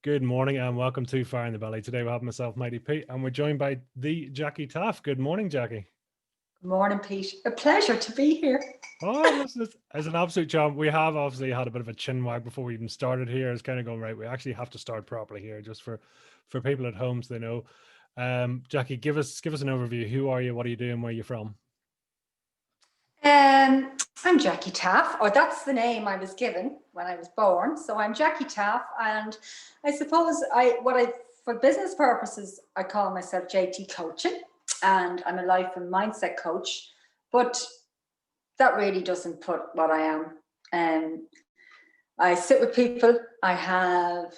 Good morning and welcome to Fire in the Belly. Today we have myself, Mighty Pete, and we're joined by the Jacqui Taaffe. Good morning, Jacqui. Good morning, Pete. A pleasure to be here. Oh, listen, it's an absolute job. We have obviously had a bit of a chin wag before we even started here. It's kind of going right. We actually have to start properly here, just for people at home so they know. Jacqui, give us an overview. Who are you? What are you doing? Where are you from? I'm Jacqui Taaffe, or that's the name I was given when I was born. So I'm Jacqui Taaffe, and I suppose for business purposes, I call myself JT Coaching, and I'm a life and mindset coach. But that really doesn't put what I am. I sit with people. I have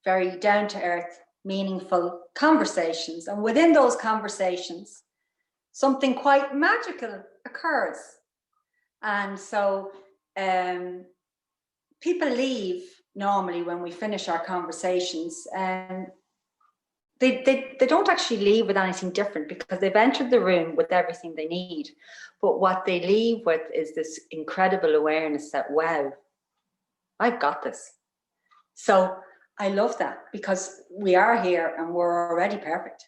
very down to earth, meaningful conversations, and within those conversations, something quite magical occurs. And so people leave normally when we finish our conversations, and they don't actually leave with anything different because they've entered the room with everything they need. But what they leave with is this incredible awareness that, wow, I've got this. So I love that because we are here and we're already perfect.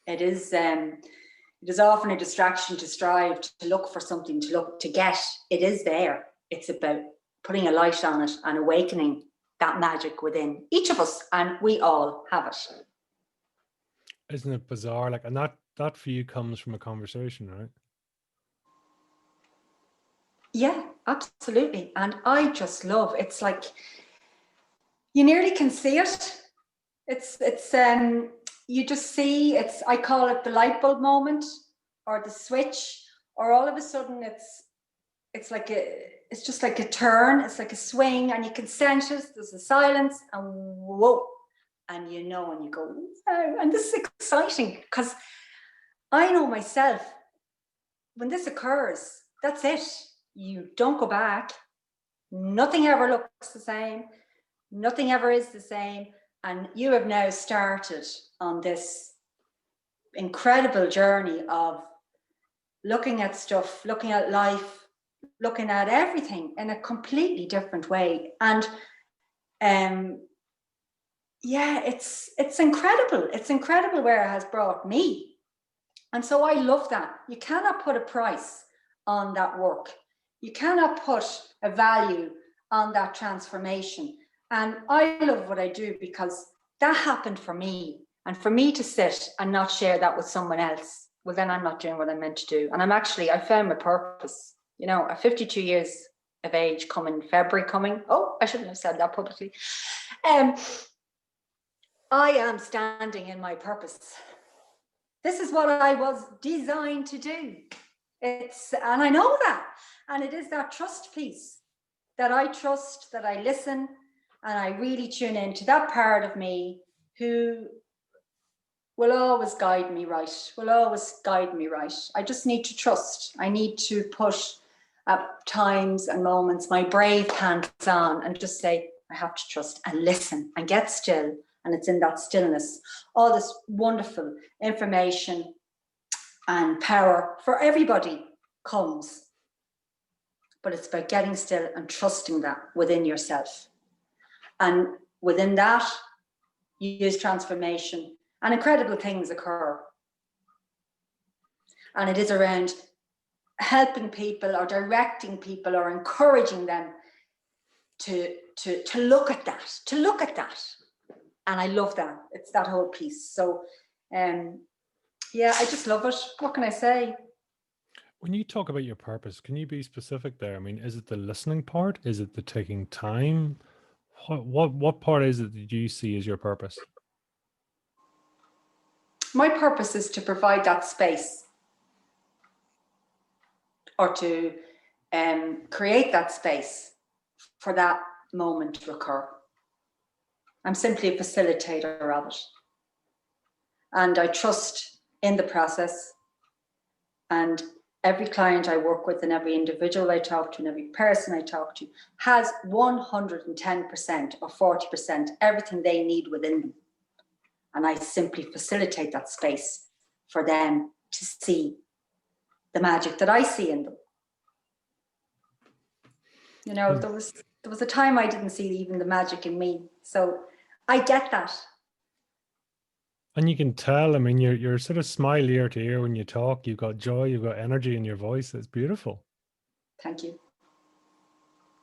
It is often a distraction to strive to look for something, to get. It is there. It's about putting a light on it and awakening that magic within each of us, and we all have it. Isn't it bizarre? Like, and that for you comes from a conversation, right? Yeah, absolutely. And I just love, it's like you nearly can see it. It's you just see, I call it the light bulb moment, or the switch, or all of a sudden it's just like a turn, it's like a swing, and you can sense it, there's a silence, and whoa, and you know, and you go, wow, and this is exciting, because I know myself, when this occurs, that's it. You don't go back. Nothing ever looks the same. Nothing ever is the same. And you have now started on this incredible journey of looking at stuff, looking at life, looking at everything in a completely different way. And yeah, it's incredible. It's incredible where it has brought me. And so I love that. You cannot put a price on that work. You cannot put a value on that transformation. And I love what I do because that happened for me. And for me to sit and not share that with someone else, well, then I'm not doing what I'm meant to do. And I found my purpose. You know, at 52 years of age, February, I shouldn't have said that publicly. I am standing in my purpose. This is what I was designed to do. And I know that. And it is that trust piece, that I trust, that I listen, and I really tune into that part of me who will always guide me right, I just need to trust. I need to push at times and moments my brave pants on and just say, I have to trust and listen and get still. And it's in that stillness, all this wonderful information and power for everybody comes. But it's about getting still and trusting that within yourself. And within that, you use transformation and incredible things occur. And it is around helping people or directing people or encouraging them to look at that, And I love that. It's that whole piece. So, yeah, I just love it. What can I say? When you talk about your purpose, can you be specific there? I mean, is it the listening part? Is it the taking time? What part is it that you see as your purpose? My purpose is to provide that space, or to create that space for that moment to occur. I'm simply a facilitator of it. And I trust in the process, and every client I work with and every individual I talk to and every person I talk to has 110% or 40% everything they need within them. And I simply facilitate that space for them to see the magic that I see in them. You know, there was a time I didn't see even the magic in me. So I get that. And you can tell, I mean, you're sort of smile ear to ear when you talk. You've got joy, you've got energy in your voice. It's beautiful. Thank you.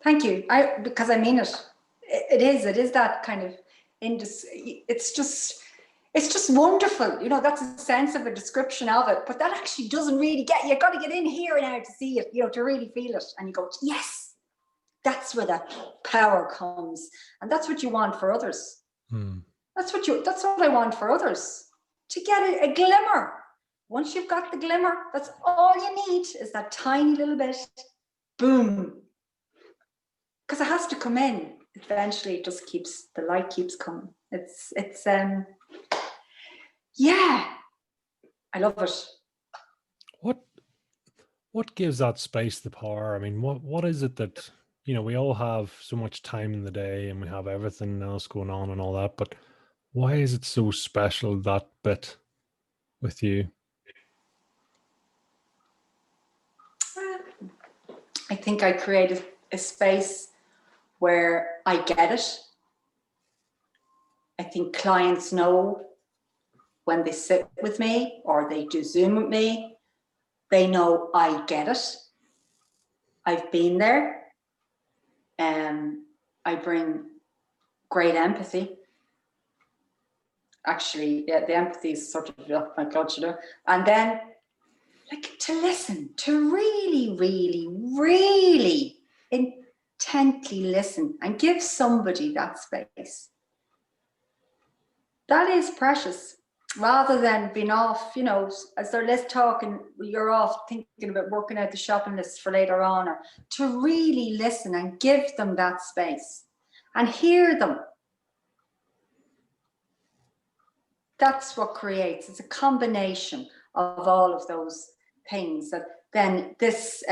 Thank you. Because I mean it. It is that kind of it's just wonderful. You know, that's a sense of a description of it, but that actually doesn't really you got to get in here now to see it, you know, to really feel it. And you go, yes, that's where that power comes. And that's what you want for others. That's what I want for others, to get a glimmer. Once you've got the glimmer, that's all you need, is that tiny little bit, boom. Because it has to come in. Eventually it just the light keeps coming. It's yeah, I love it. What gives that space the power? I mean, what is it that, you know, we all have so much time in the day and we have everything else going on and all that, but why is it so special, that bit with you? I think I created a space where I get it. I think clients know when they sit with me or they do Zoom with me, they know I get it. I've been there. I bring great empathy. Actually, yeah, the empathy is sort of, oh my God, you know. And then, like, to listen, to really, really, really intently listen and give somebody that space. That is precious, rather than being off, you know, as they're less talking, you're off thinking about working out the shopping list for later on, or to really listen and give them that space and hear them. That's what creates, it's a combination of all of those things that then this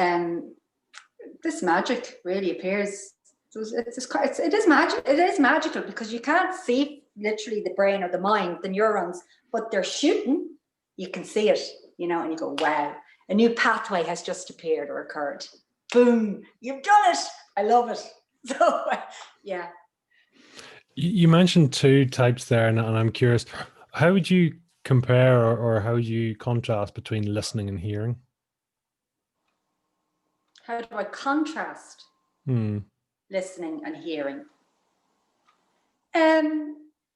magic really appears. It is magical, because you can't see literally the brain or the mind, the neurons, but they're shooting. You can see it, you know, and you go, wow, a new pathway has just appeared or occurred. Boom, you've done it. I love it. So, yeah. You mentioned two types there, and I'm curious, how would you compare or how would you contrast between listening and hearing? How do I contrast listening and hearing?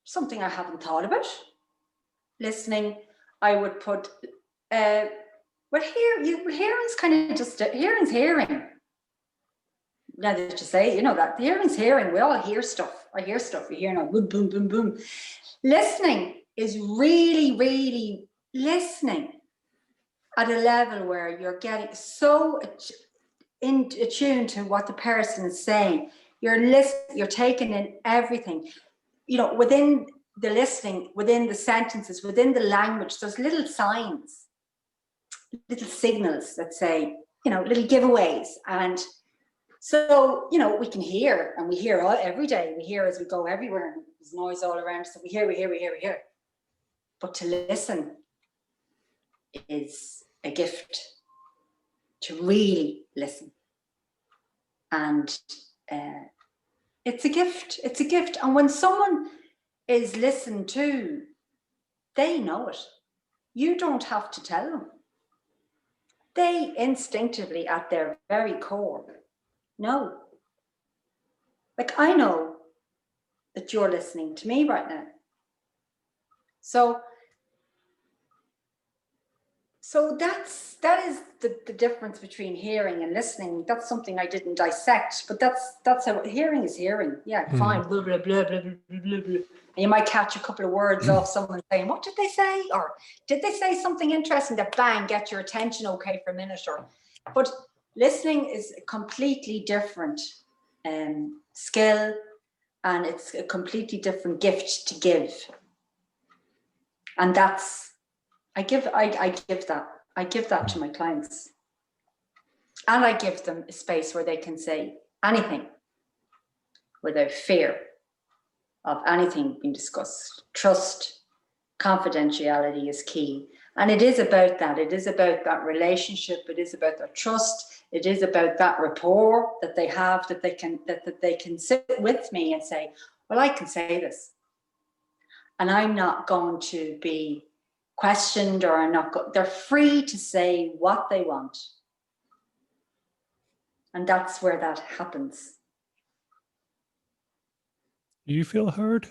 Something I haven't thought about. Listening, I would put, hearing's kind of just, hearing's hearing. Now that you say, you know, that hearing's hearing, we all hear stuff. I hear stuff, we hear now, boom, boom, boom, boom. Listening is really, really listening at a level where you're getting so attuned to what the person is saying. You're taking in everything. You know, within the listening, within the sentences, within the language, there's little signs, little signals that say, you know, little giveaways. And so, you know, we can hear, and we hear every day. We hear as we go everywhere, and there's noise all around us. So we hear. But to listen is a gift, to really listen. And it's a gift. It's a gift. And when someone is listened to, they know it. You don't have to tell them. They instinctively, at their very core, know. Like, I know that you're listening to me right now. So that is the difference between hearing and listening. That's something I didn't dissect, but that's how hearing is hearing. Yeah, fine, blah, blah, blah, blah, blah, blah, blah. And you might catch a couple of words off someone saying, what did they say? Or did they say something interesting that bang, get your attention okay for a minute? But listening is a completely different skill, and it's a completely different gift to give. And that's, I give that to my clients. And I give them a space where they can say anything without fear of anything being discussed. Trust, confidentiality is key. And it is about that. It is about that relationship. It is about their trust. It is about that rapport that they have, that they can sit with me and say, well, I can say this. and I'm not going to be questioned, or I'm not. They're free to say what they want, and that's where that happens. Do you feel heard?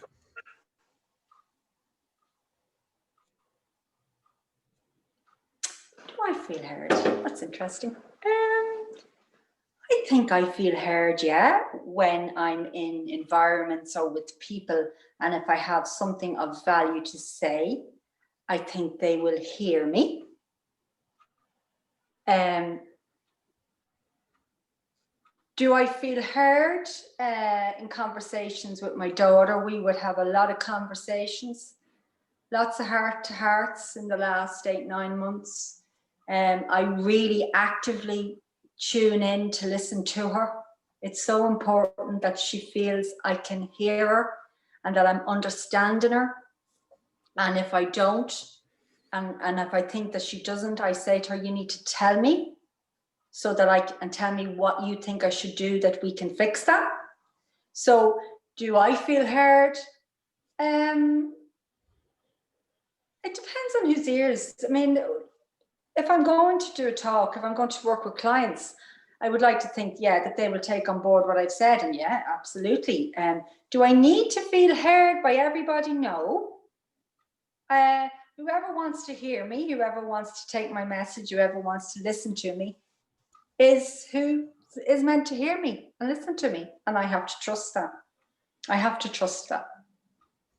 Do I feel heard? That's interesting. I think I feel heard, yeah, when I'm in environments or with people, and if I have something of value to say, I think they will hear me. Do I feel heard in conversations with my daughter? We would have a lot of conversations, lots of heart-to-hearts in the last 8-9 months. I really actively tune in to listen to her. It's so important that she feels I can hear her and that I'm understanding her. And if I don't, and if I think that she doesn't, I say to her, you need to tell me, so that and tell me what you think I should do, that we can fix that. So do I feel heard? It depends on whose ears. I mean, if I'm going to do a talk, if I'm going to work with clients, I would like to think, yeah, that they will take on board what I've said. And yeah, absolutely. Do I need to feel heard by everybody? No. Whoever wants to hear me, whoever wants to take my message, whoever wants to listen to me, is who is meant to hear me and listen to me. And I have to trust that. I have to trust that.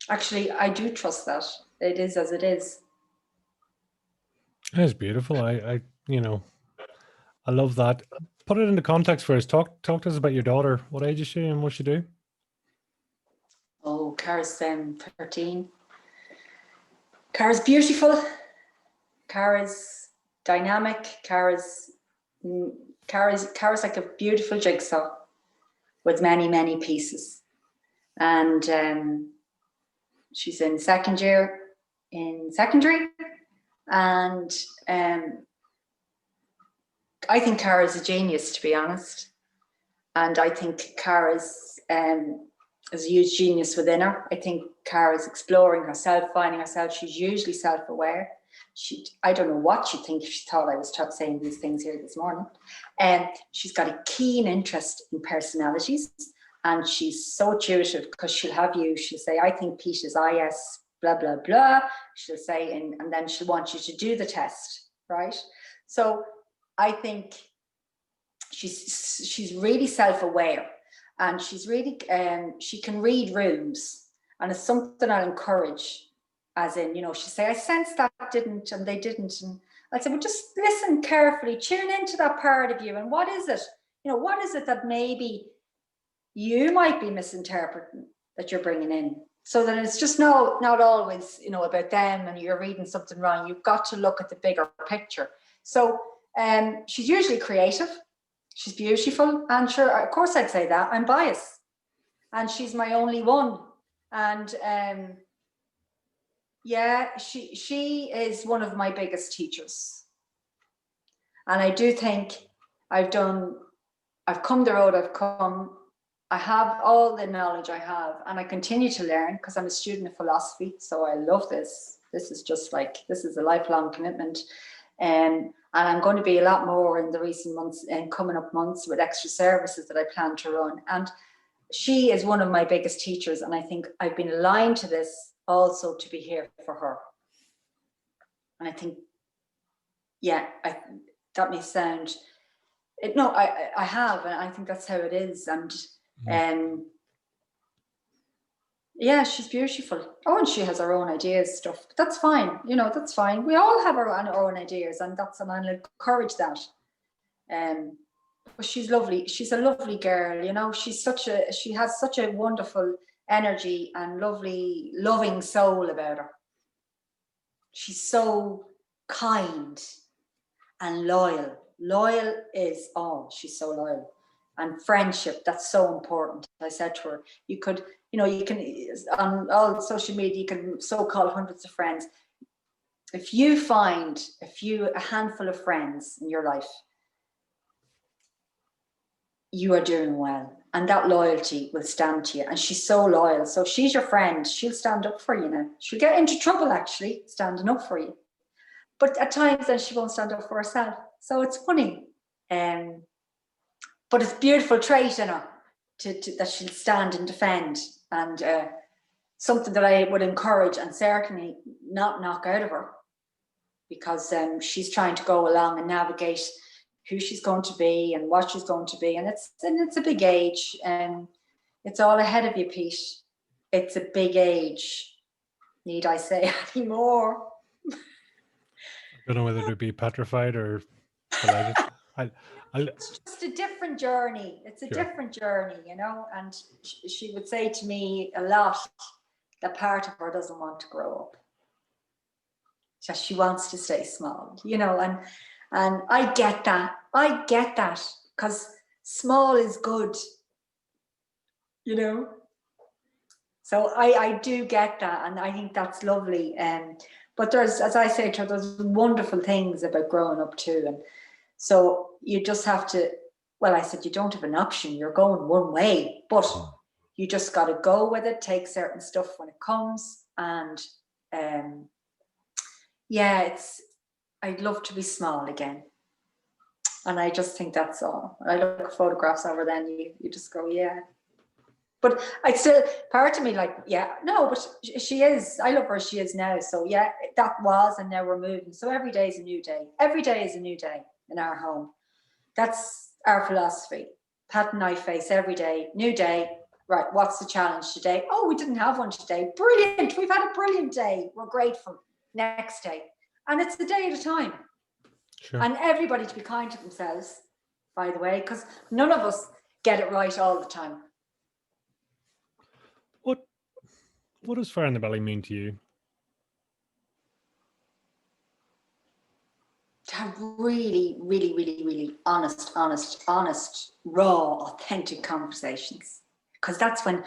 Actually, I do trust that. It is as it is. It's beautiful. I I love that. Put it into context for us. Talk to us about your daughter. What age is she and what she do? Oh, Cara's 13. Cara's beautiful. Cara's dynamic. Cara's like a beautiful jigsaw with many, many pieces. And she's in second year in secondary. And I think Cara's a genius, to be honest. And I think Cara's has a huge genius within her. I think Cara's exploring herself, finding herself. She's usually self-aware. I don't know what she'd think if she thought I was saying these things here this morning. She's got a keen interest in personalities, and she's so intuitive, because she'll say, I think Pete is IS, blah, blah, blah. She'll say, and then she'll want you to do the test, right? So I think she's really self-aware, and she's really, she can read rooms, and it's something I'll encourage. As in, she'll say, I sense that didn't, and they didn't. And I'd say, well, just listen carefully, tune into that part of you. And what is it? What is it that maybe you might be misinterpreting that you're bringing in? So that it's just not always, about them and you're reading something wrong. You've got to look at the bigger picture. So she's usually creative. She's beautiful. And sure, of course I'd say that. I'm biased. And she's my only one. And yeah, she is one of my biggest teachers. And I do think I've come the road I've come. I have all the knowledge I have, and I continue to learn, because I'm a student of philosophy. So I love this. This is a lifelong commitment. And I'm going to be a lot more in the recent months and coming up months with extra services that I plan to run. And she is one of my biggest teachers. And I think I've been aligned to this also to be here for her. And I think, yeah, that may sound, I have, and I think that's how it is. And yeah, she's beautiful. Oh, and she has her own ideas, stuff. But that's fine. That's fine. We all have our own ideas, and I'll encourage that. But she's lovely. She's a lovely girl. She has such a wonderful energy and lovely, loving soul about her. She's so kind and loyal. Loyal is all. She's so loyal. And friendship, that's so important. I said to her, you can, on all social media, you can so-called hundreds of friends. If you find a handful of friends in your life, you are doing well. And that loyalty will stand to you. And she's so loyal. So she's your friend. She'll stand up for you now. She'll get into trouble, actually, standing up for you. But at times, then she won't stand up for herself. So it's funny. But it's a beautiful trait in her that she'll stand and defend. And something that I would encourage and certainly not knock out of her. Because she's trying to go along and navigate who she's going to be and what she's going to be. And it's a big age. And it's all ahead of you, Pete. It's a big age. Need I say any more? I don't know whether to be petrified or delighted. It's just a different journey. It's a different journey, you know. And she would say to me a lot that part of her doesn't want to grow up. Just she wants to stay small, you know. And I get that. I get that because small is good, you know. So I do get that, and I think that's lovely. But there's, as I say to her, there's wonderful things about growing up too. And so you just have to, well, I said, you don't have an option. You're going one way, but you just got to go with it, take certain stuff when it comes. And I'd love to be small again. And I just think that's all. I look at photographs of her, then you just go, yeah. But I still, part of me like, yeah, no, but she is, I love her as she is now. So yeah, that was, and now we're moving. So every day is a new day. Every day is a new day in our home. That's our philosophy. Pat and I face every day, new day. Right, what's the challenge today? Oh, we didn't have one today. Brilliant. We've had a brilliant day. We're grateful. Next day. And it's a day at a time. Sure. And everybody to be kind to themselves, by the way, because none of us get it right all the time. What does fire in the belly mean to you? To have really, really, really, really honest, raw, authentic conversations. Because that's when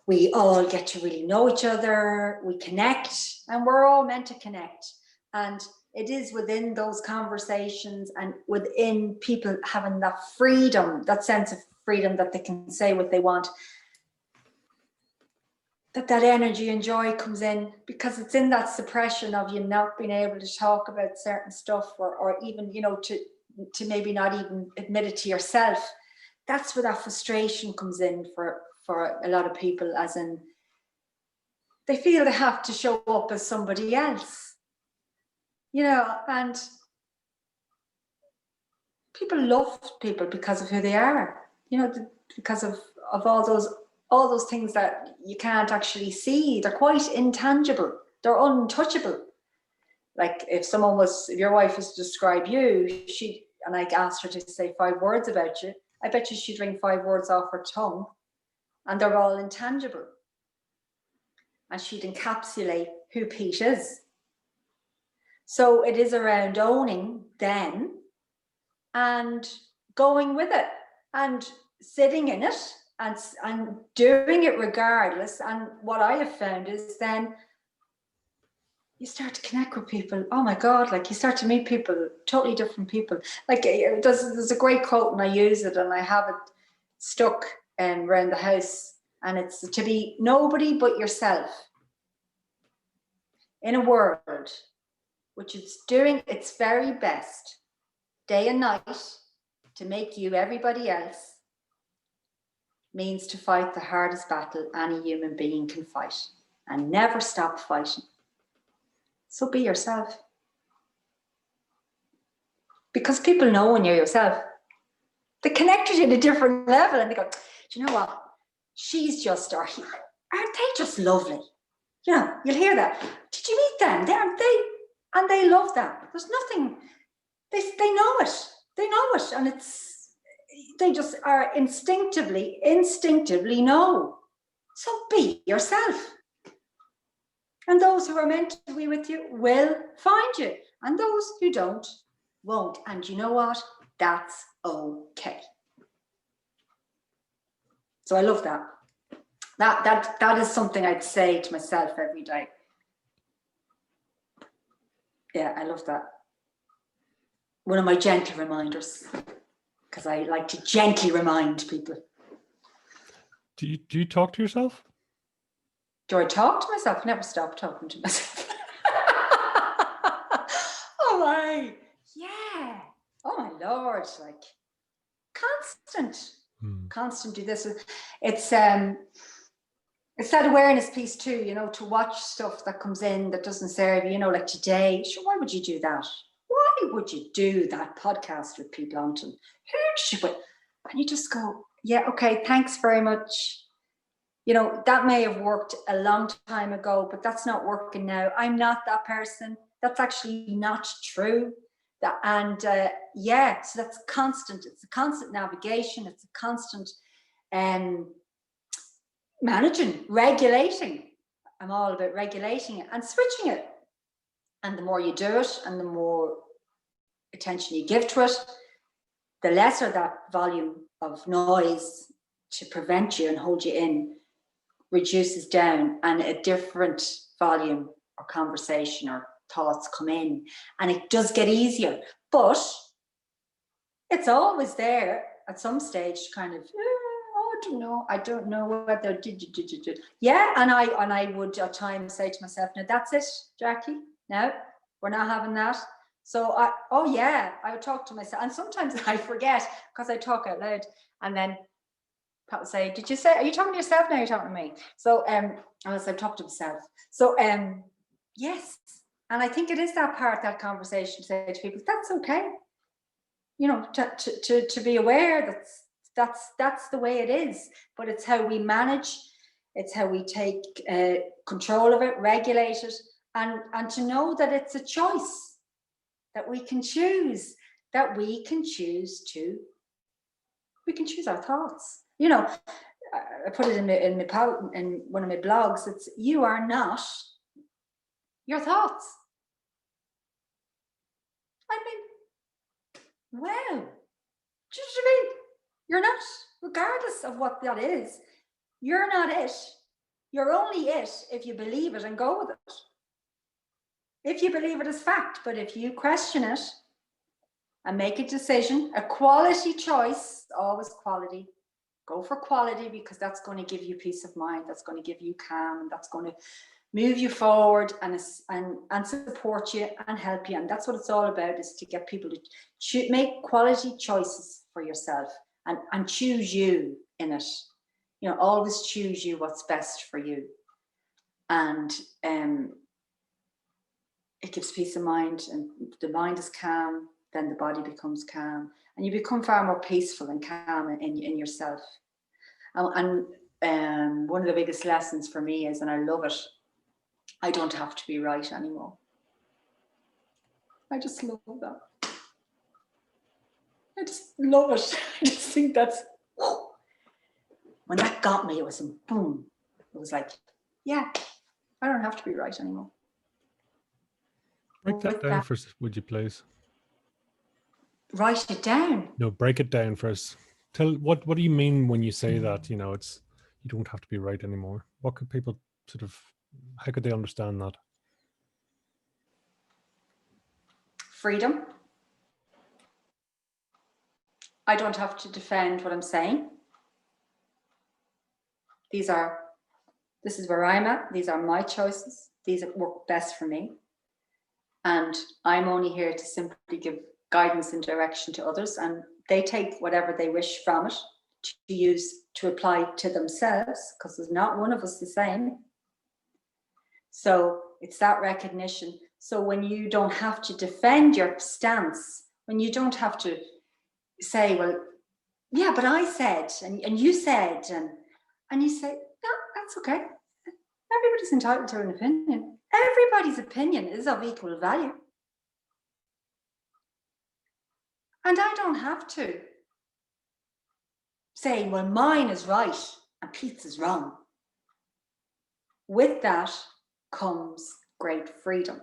we all get to really know each other, we connect, and we're all meant to connect. And it is within those conversations and within people having that freedom, that sense of freedom that they can say what they want, that energy and joy comes in, because it's in that suppression of you not being able to talk about certain stuff or even, you know, to maybe not even admit it to yourself. That's where that frustration comes in for a lot of people, as in they feel they have to show up as somebody else, you know, and people love people because of who they are, you know, because of all those things that you can't actually see. They're quite intangible. They're untouchable. Like if your wife was to describe you, and I asked her to say 5 words about you, I bet you she'd ring 5 words off her tongue, and they're all intangible. And she'd encapsulate who Pete is. So it is around owning then and going with it and sitting in it and doing it regardless. And what I have found is then you start to connect with people. Oh my God, like you start to meet people, totally different people. Like there's a great quote and I use it and I have it stuck around the house, and it's to be nobody but yourself in a world which is doing its very best day and night to make you everybody else means to fight the hardest battle any human being can fight and never stop fighting. So be yourself. Because people know when you're yourself. They connect with you at a different level and they go, do you know what? She's just, aren't they just lovely? You know, you'll hear that. Did you meet them? And they love that. There's nothing, they know it. They know it. And they just are instinctively know. So be yourself. And those who are meant to be with you will find you. And those who don't, won't. And you know what? That's okay. So I love that. That is something I'd say to myself every day. Yeah, I love that. One of my gentle reminders, because I like to gently remind people. Do you talk to yourself? Do I talk to myself? I never stop talking to myself. Oh my, yeah. Oh my Lord, like constant do this. It's that awareness piece too, you know, to watch stuff that comes in that doesn't serve you, you know, like today, sure, why would you do that? Why would you do that podcast with Pete Longton? Who did you, and you just go, yeah, okay, thanks very much. You know, that may have worked a long time ago, but that's not working now. I'm not that person. That's actually not true. Yeah, so that's constant. It's a constant navigation. It's a constant managing, regulating. I'm all about regulating it and switching it. And the more you do it and the more attention you give to it, the lesser that volume of noise to prevent you and hold you in reduces down, and a different volume or conversation or thoughts come in, and it does get easier, but it's always there at some stage, kind of, I don't know whether yeah, and I would at times say to myself, now that's it, Jacqui, now we're not having that. So I would talk to myself, and sometimes I forget because I talk out loud, and then Pat would say, did you say, are you talking to yourself now? You're talking to me. So I'm talking to myself. So yes. And I think it is that part, that conversation to say to people, that's okay. You know, to be aware that's the way it is. But it's how we manage, it's how we take control of it, regulate it, and to know that it's a choice that we can choose, we can choose our thoughts. You know, I put it in one of my blogs. It's, you are not your thoughts. I mean, wow. Do you know what I mean? You're not, regardless of what that is. You're not it. You're only it if you believe it and go with it. If you believe it as fact, but if you question it and make a decision, a quality choice, always quality. Go for quality, because that's going to give you peace of mind. That's going to give you calm, and that's going to move you forward and support you and help you. And that's what it's all about, is to get people to make quality choices for yourself and choose you in it. You know, always choose you, what's best for you. And it gives peace of mind, and the mind is calm, then the body becomes calm, and you become far more peaceful and calm in yourself. And one of the biggest lessons for me is, and I love it, I don't have to be right anymore. I just love that. I just love it. I just think that's, when that got me, it was boom. It was like, yeah, I don't have to be right anymore. Break that down first, would you please? Write it down. No, break it down first. What do you mean when you say that? You know, it's, you don't have to be right anymore. What could people sort of, how could they understand that? Freedom. I don't have to defend what I'm saying. This is where I'm at. These are my choices. These work best for me. And I'm only here to simply give guidance and direction to others, and they take whatever they wish from it to use, to apply to themselves, because there's not one of us the same. So it's that recognition. So when you don't have to defend your stance, when you don't have to say, well, yeah, but I said, and you said, and you say, no, that's okay. Everybody's entitled to an opinion. Everybody's opinion is of equal value. And I don't have to say, well, mine is right and Pete's is wrong. With that comes great freedom.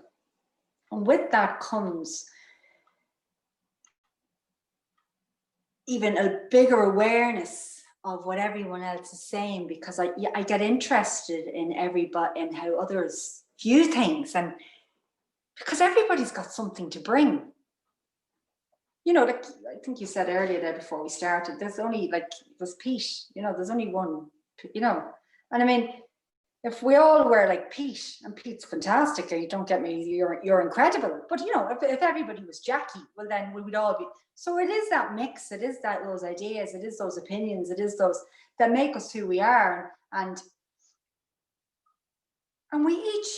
And with that comes even a bigger awareness of what everyone else is saying, because I get interested in everybody and how others view things, and because everybody's got something to bring. You know, like I think you said earlier there before we started, there's Pete, you know, there's only one you know. And I mean, if we all were like Pete, and Pete's fantastic, you don't get me, you're incredible. But you know, if everybody was Jacqui, well then we would all be. So it is that mix, it is that those ideas, it is those opinions, it is those that make us who we are. And we each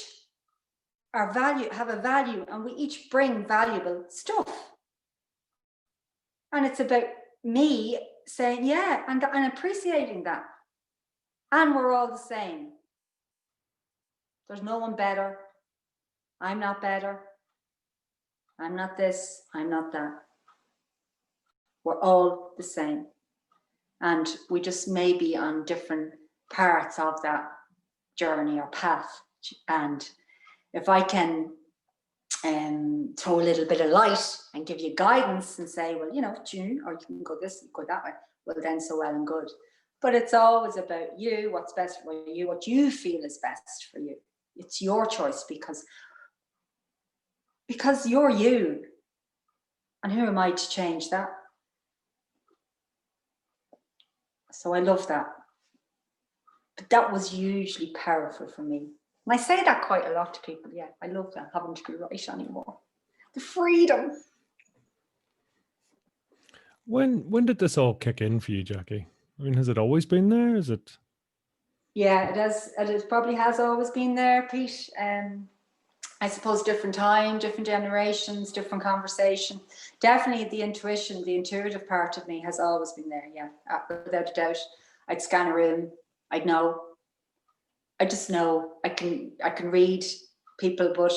have a value, and we each bring valuable stuff. And it's about me saying, yeah, and appreciating that. And we're all the same. There's no one better. I'm not better. I'm not this. I'm not that. We're all the same. And we just may be on different parts of that journey or path. And if I can throw a little bit of light and give you guidance and say, well, you know, June, or you can go this, you go that way, well then so well and good. But it's always about you, what's best for you, what you feel is best for you. It's your choice, because you're you. And who am I to change that? So I love that. But that was hugely powerful for me. And I say that quite a lot to people. Yeah, I love that, having to be right anymore. The freedom. When did this all kick in for you, Jacqui? I mean, has it always been there? Is it? Yeah, it has. It probably has always been there, Pete. I suppose different time, different generations, different conversation. Definitely the intuition, the intuitive part of me has always been there. Yeah, without a doubt. I'd scan a room. I'd know. I just know. I can read people, but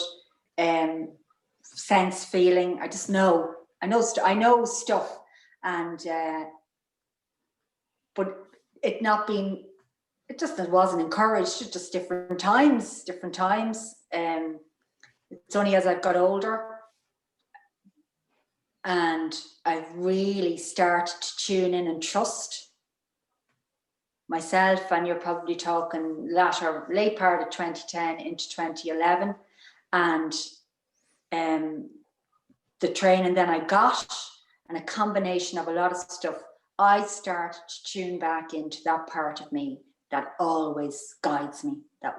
sense, feeling. I just know. I know stuff, and but it not being. It wasn't encouraged. It's just different times. It's only as I've got older and I've really started to tune in and trust myself, and you're probably talking late part of 2010 into 2011, and the training then I got, and a combination of a lot of stuff, I started to tune back into that part of me that always guides me, that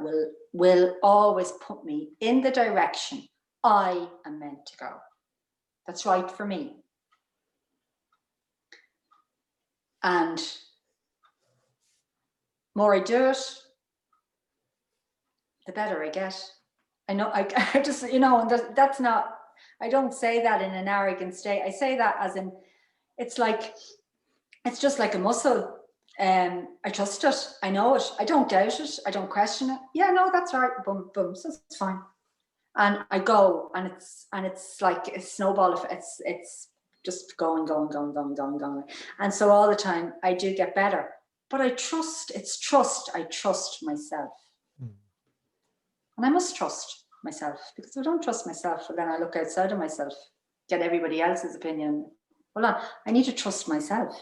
will always put me in the direction I am meant to go. That's right for me. And more I do it, the better I get. I know, I just, you know, and that's not, I don't say that in an arrogant state. I say that as in, it's just like a muscle. I trust it. I know it. I don't doubt it. I don't question it. Yeah, no, that's right. Boom, boom. So it's fine. And I go, and it's like a snowball. It's just going. And so all the time I do get better. But I trust. It's trust. I trust myself, and I must trust myself, because if I don't trust myself, well, then I look outside of myself, get everybody else's opinion. Hold on, I need to trust myself.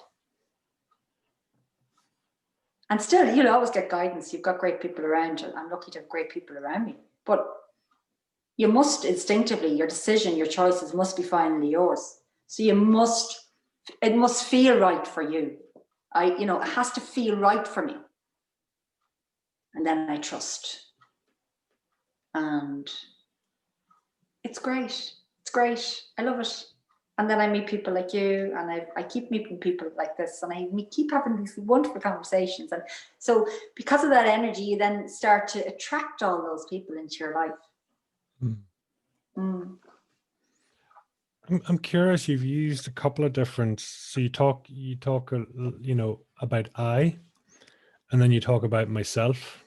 And still, you'll always get guidance. You've got great people around you. I'm lucky to have great people around me. But you must instinctively, your decision, your choices must be finally yours. So it must feel right for you. It has to feel right for me. And then I trust. And it's great. It's great. I love it. And then I meet people like you, and I keep meeting people like this, and I keep having these wonderful conversations. And so because of that energy, you then start to attract all those people into your life. I'm curious, you've used a couple of different, so you talk, about I, and then you talk about myself,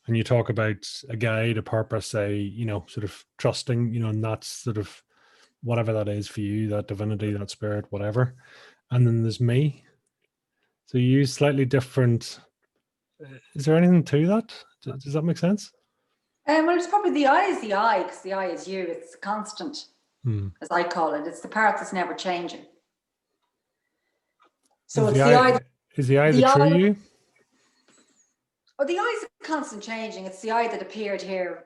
and you talk about a guide, a purpose, sort of trusting, and that's sort of whatever that is for you, that divinity, that spirit, whatever. And then there's me. So you use slightly different. Is there anything to that? Does that make sense? Well, it's probably the I is the I, because the I is you. It's constant, as I call it. It's the part that's never changing. So it's the I. Is the I the true you? Oh, the I is constant changing. It's the I that appeared here.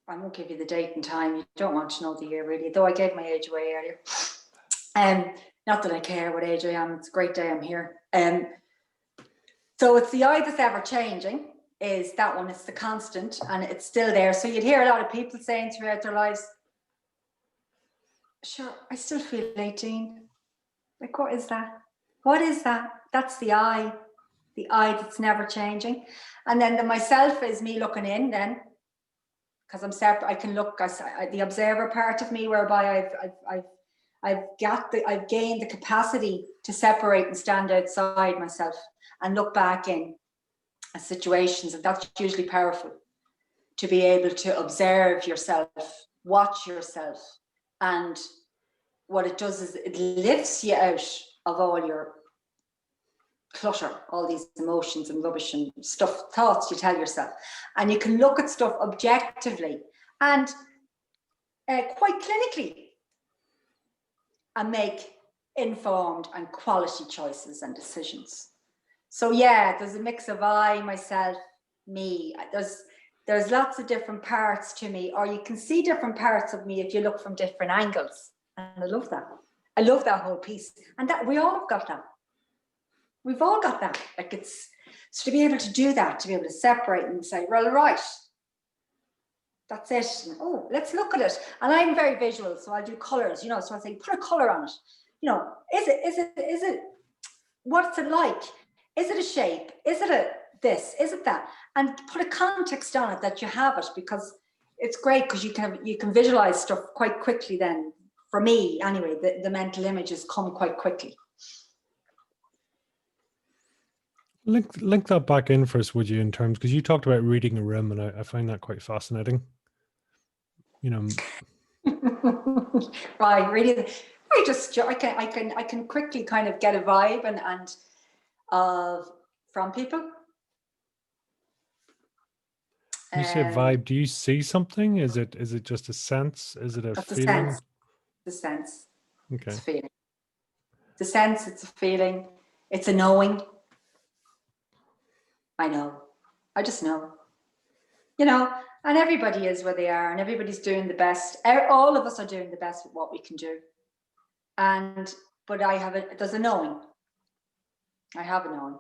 I won't give you the date and time. You don't want to know the year, really, though I gave my age away earlier. Not that I care what age I am. It's a great day I'm here. So So it's the I that's ever changing, is that one. It's the constant, and it's still there. So you'd hear a lot of people saying throughout their lives, sure, I still feel 18. Like, what is that? What is that? That's the I that's never changing. And then the myself is me looking in then, because I'm separate. I can look, the observer part of me, whereby I've gained the capacity to separate and stand outside myself and look back in at situations. And that's usually powerful, to be able to observe yourself, watch yourself. And what it does is it lifts you out of all your clutter, all these emotions and rubbish and stuff, thoughts you tell yourself. And you can look at stuff objectively and quite clinically, and make informed and quality choices and decisions. So yeah, there's a mix of I, myself, me. There's lots of different parts to me, or you can see different parts of me if you look from different angles. And I love that. I love that whole piece. And that we all have got that. We've all got that. Like, it's, so to be able to do that, to be able to separate and say, well, right, that's it. And, oh, let's look at it. And I'm very visual, so I'll do colours, you know, so I'll say, put a colour on it. You know, is it, what's it like? Is it a shape? Is it a this? Is it that? And put a context on it that you have it, because it's great, because you can visualize stuff quite quickly then. For me, anyway, the mental images come quite quickly. Link that back in for us, would you, in terms, because you talked about reading a room, and I find that quite fascinating. You know, right, really, I can quickly kind of get a vibe and from people. You say vibe. Do you see something? Is it just a sense? Is it a feeling? The sense. Okay. It's a feeling. The sense. It's a feeling. It's a knowing. I know. I just know. You know, and everybody is where they are, and everybody's doing the best. All of us are doing the best with what we can do. But there's a knowing. I have a knowing.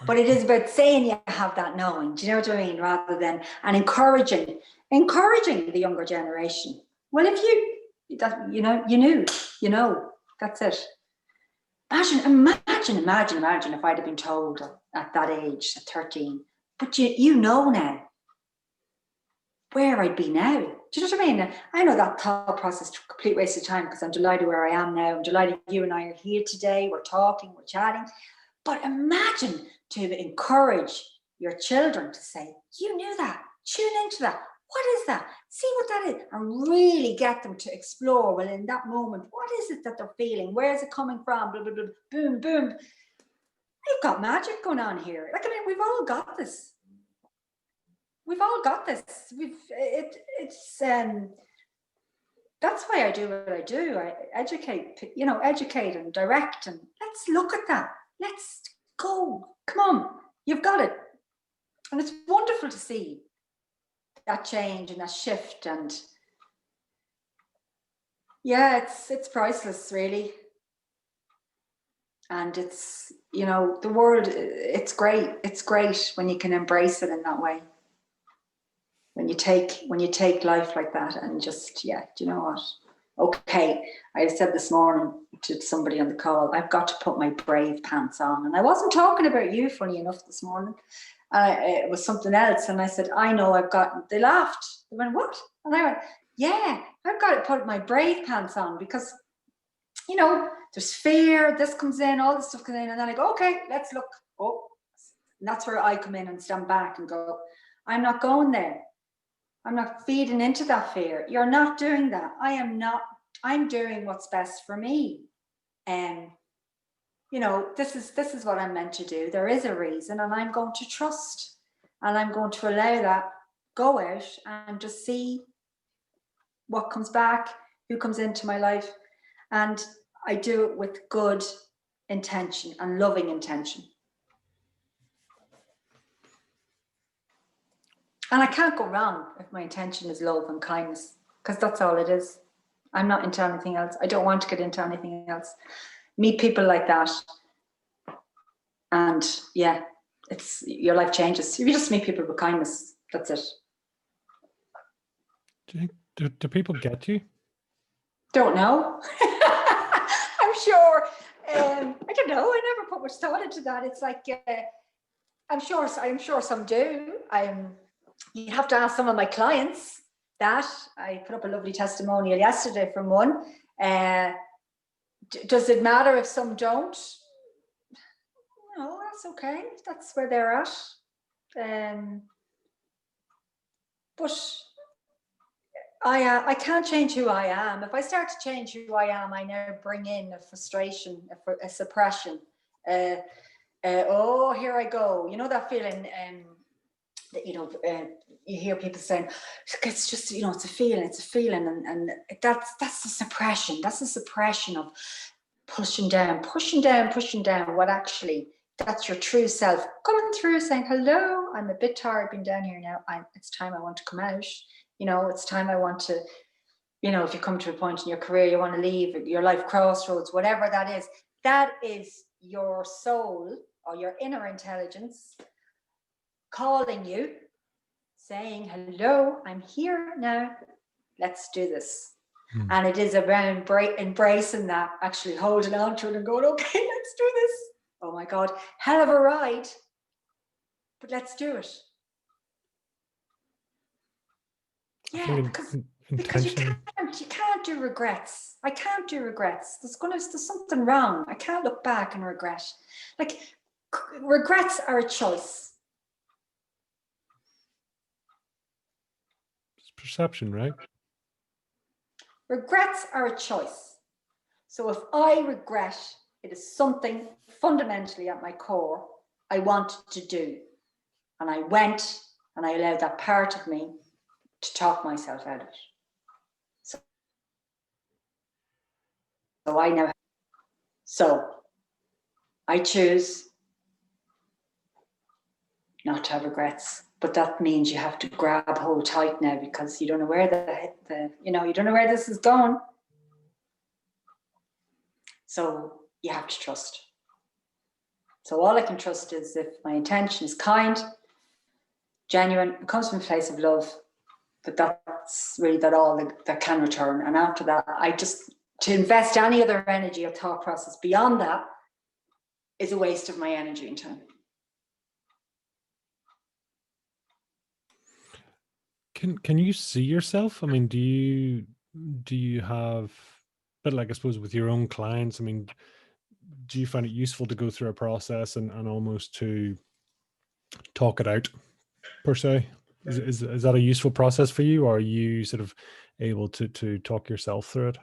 But it is about saying you have that knowing. Do you know what I mean? Rather than, and encouraging the younger generation. Well, if you know, that's it. Imagine if I'd have been told at that age, at 13, but you know now where I'd be now. Do you know what I mean? I know that thought process is a complete waste of time, because I'm delighted where I am now. I'm delighted you and I are here today. We're talking, we're chatting. But imagine to encourage your children to say, you knew that, tune into that. What is that? See what that is, and really get them to explore. Well, in that moment, what is it that they're feeling? Where is it coming from? Blah, blah, blah, boom, boom. We've got magic going on here. Like, I mean, we've all got this. We've all got this. That's why I do what I do. I educate and direct, and let's look at that. Let's go. Come on. You've got it. And it's wonderful to see that change and that shift. And yeah, it's priceless, really. And it's, you know, the world, it's great. It's great when you can embrace it in that way. When you take life like that and just, yeah, do you know what? Okay, I said this morning to somebody on the call, I've got to put my brave pants on. And I wasn't talking about you, funny enough, this morning. It was something else. And I said, I know they laughed. They went, what? And I went, yeah, I've got to put my brave pants on, because, you know, there's fear, this comes in, all this stuff comes in. And then I go, okay, let's look. Oh, and that's where I come in and stand back and go, I'm not going there. I'm not feeding into that fear. You're not doing that. I am not. I'm doing what's best for me. And, you know, this is what I'm meant to do. There is a reason, and I'm going to trust, and I'm going to allow that go out and just see what comes back, who comes into my life. And I do it with good intention and loving intention. And I can't go wrong if my intention is love and kindness, because that's all it is. I'm not into anything else. I don't want to get into anything else. Meet people like that And yeah, your life changes. You just meet people with kindness. That's it. Do people get you? Don't know. I'm sure. I don't know. I never put much thought into that. It's like I'm sure some do. You have to ask some of my clients that. I put up a lovely testimonial yesterday from one. Does it matter if some don't? No, that's okay. That's where they're at. But I can't change who I am. If I start to change who I am, I now bring in a frustration, a suppression. Oh, here I go. You know that feeling that, you hear people saying, it's just, it's a feeling. And that's the suppression. That's the suppression of pushing down what actually, that's your true self coming through saying, hello, I'm a bit tired being down here now. It's time I want to come out. It's time I want to, if you come to a point in your career, you want to leave your life crossroads, whatever that is your soul or your inner intelligence calling you, saying, hello, I'm here now. Let's do this. And it is around embracing that, actually holding on to it and going, okay, let's do this. Oh my God, hell of a ride, but let's do it. Yeah, because you can't do regrets. I can't do regrets. There's something wrong. I can't look back and regret. Like, regrets are a choice. It's perception, right? Regrets are a choice. So if I regret, it is something fundamentally at my core I wanted to do. And I went and I allowed that part of me to talk myself out of it. So I choose not to have regrets, but that means you have to grab hold tight now, because you don't know where you don't know where this is going. So you have to trust. So all I can trust is if my intention is kind, genuine, it comes from a place of love, but that's really all that can return. And after that, to invest any other energy or thought process beyond that is a waste of my energy and time. Can you see yourself? I mean, do you have, but like, I suppose with your own clients, I mean, do you find it useful to go through a process and almost to talk it out, per se? Is that a useful process for you, or are you sort of able to talk yourself through it?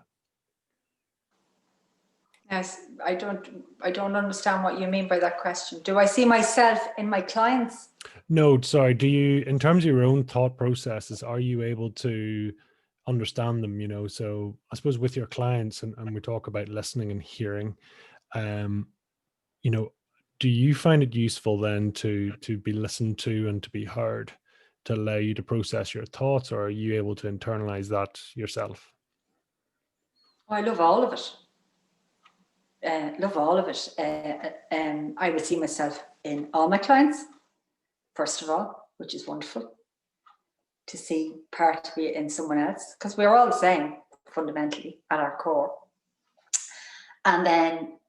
Yes, I don't understand what you mean by that question. Do I see myself in my clients? No, sorry. Do you, in terms of your own thought processes, are you able to understand them? So I suppose with your clients, and we talk about listening and hearing, do you find it useful then to be listened to and to be heard, to allow you to process your thoughts, or are you able to internalize that yourself? Oh, I love all of it. I would see myself in all my clients, first of all, which is wonderful to see part of it in someone else, because we're all the same fundamentally at our core. And then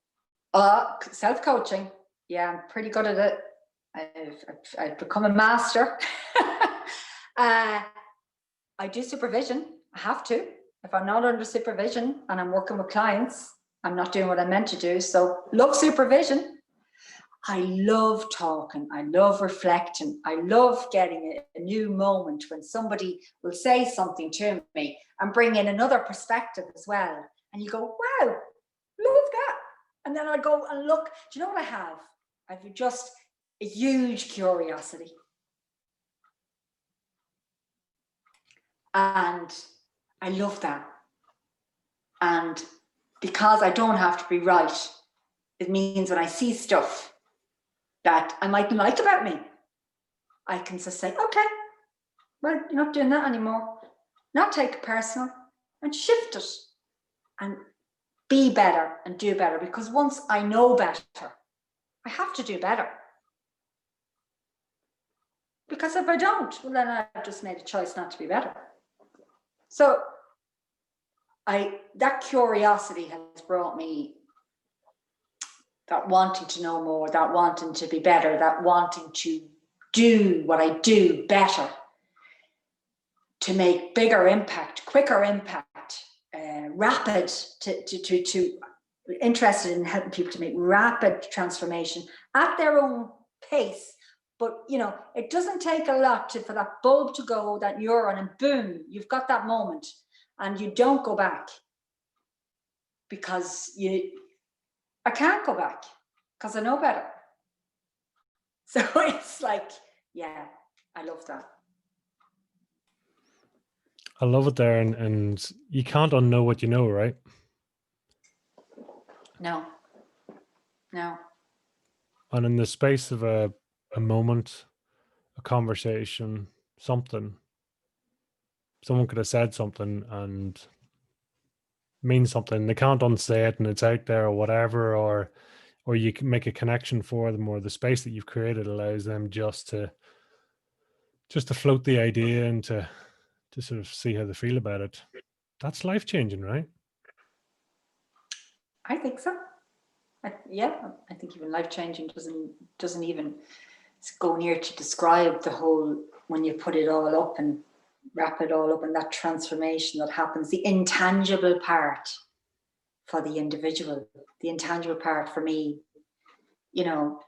self-coaching, yeah, I'm pretty good at it. I've become a master. I do supervision. I have to. If I'm not under supervision and I'm working with clients, I'm not doing what I'm meant to do. So love supervision. I love talking. I love reflecting. I love getting a new moment when somebody will say something to me and bring in another perspective as well. And you go, wow, love that. And then I go and look. Do you know what I have? I've just a huge curiosity. And I love that. And because I don't have to be right, it means when I see stuff that I mightn't like about me, I can just say, okay, well, you're not doing that anymore. Not take it personal and shift it and be better and do better. Because once I know better, I have to do better. Because if I don't, well, then I've just made a choice not to be better. So that curiosity has brought me that wanting to know more, that wanting to be better, that wanting to do what I do better, to make bigger impact, quicker impact, rapid, to interested in helping people to make rapid transformation at their own pace. But you know, it doesn't take a lot for that bulb to go, that neuron, and boom, you've got that moment, and you don't go back, because I can't go back because I know better. So it's like, yeah, I love that. I love it there, and you can't unknow what you know, right? No. And in the space of a moment, a conversation, something, someone could have said something and mean something. They can't unsay it, and it's out there or whatever, or you can make a connection for them, or the space that you've created allows them just to float the idea and to sort of see how they feel about it. That's life-changing, right? I think so. I think even life-changing doesn't even go near to describe the whole, when you put it all up and wrap it all up, and that transformation that happens, the intangible part for the individual, the intangible part for me, you know,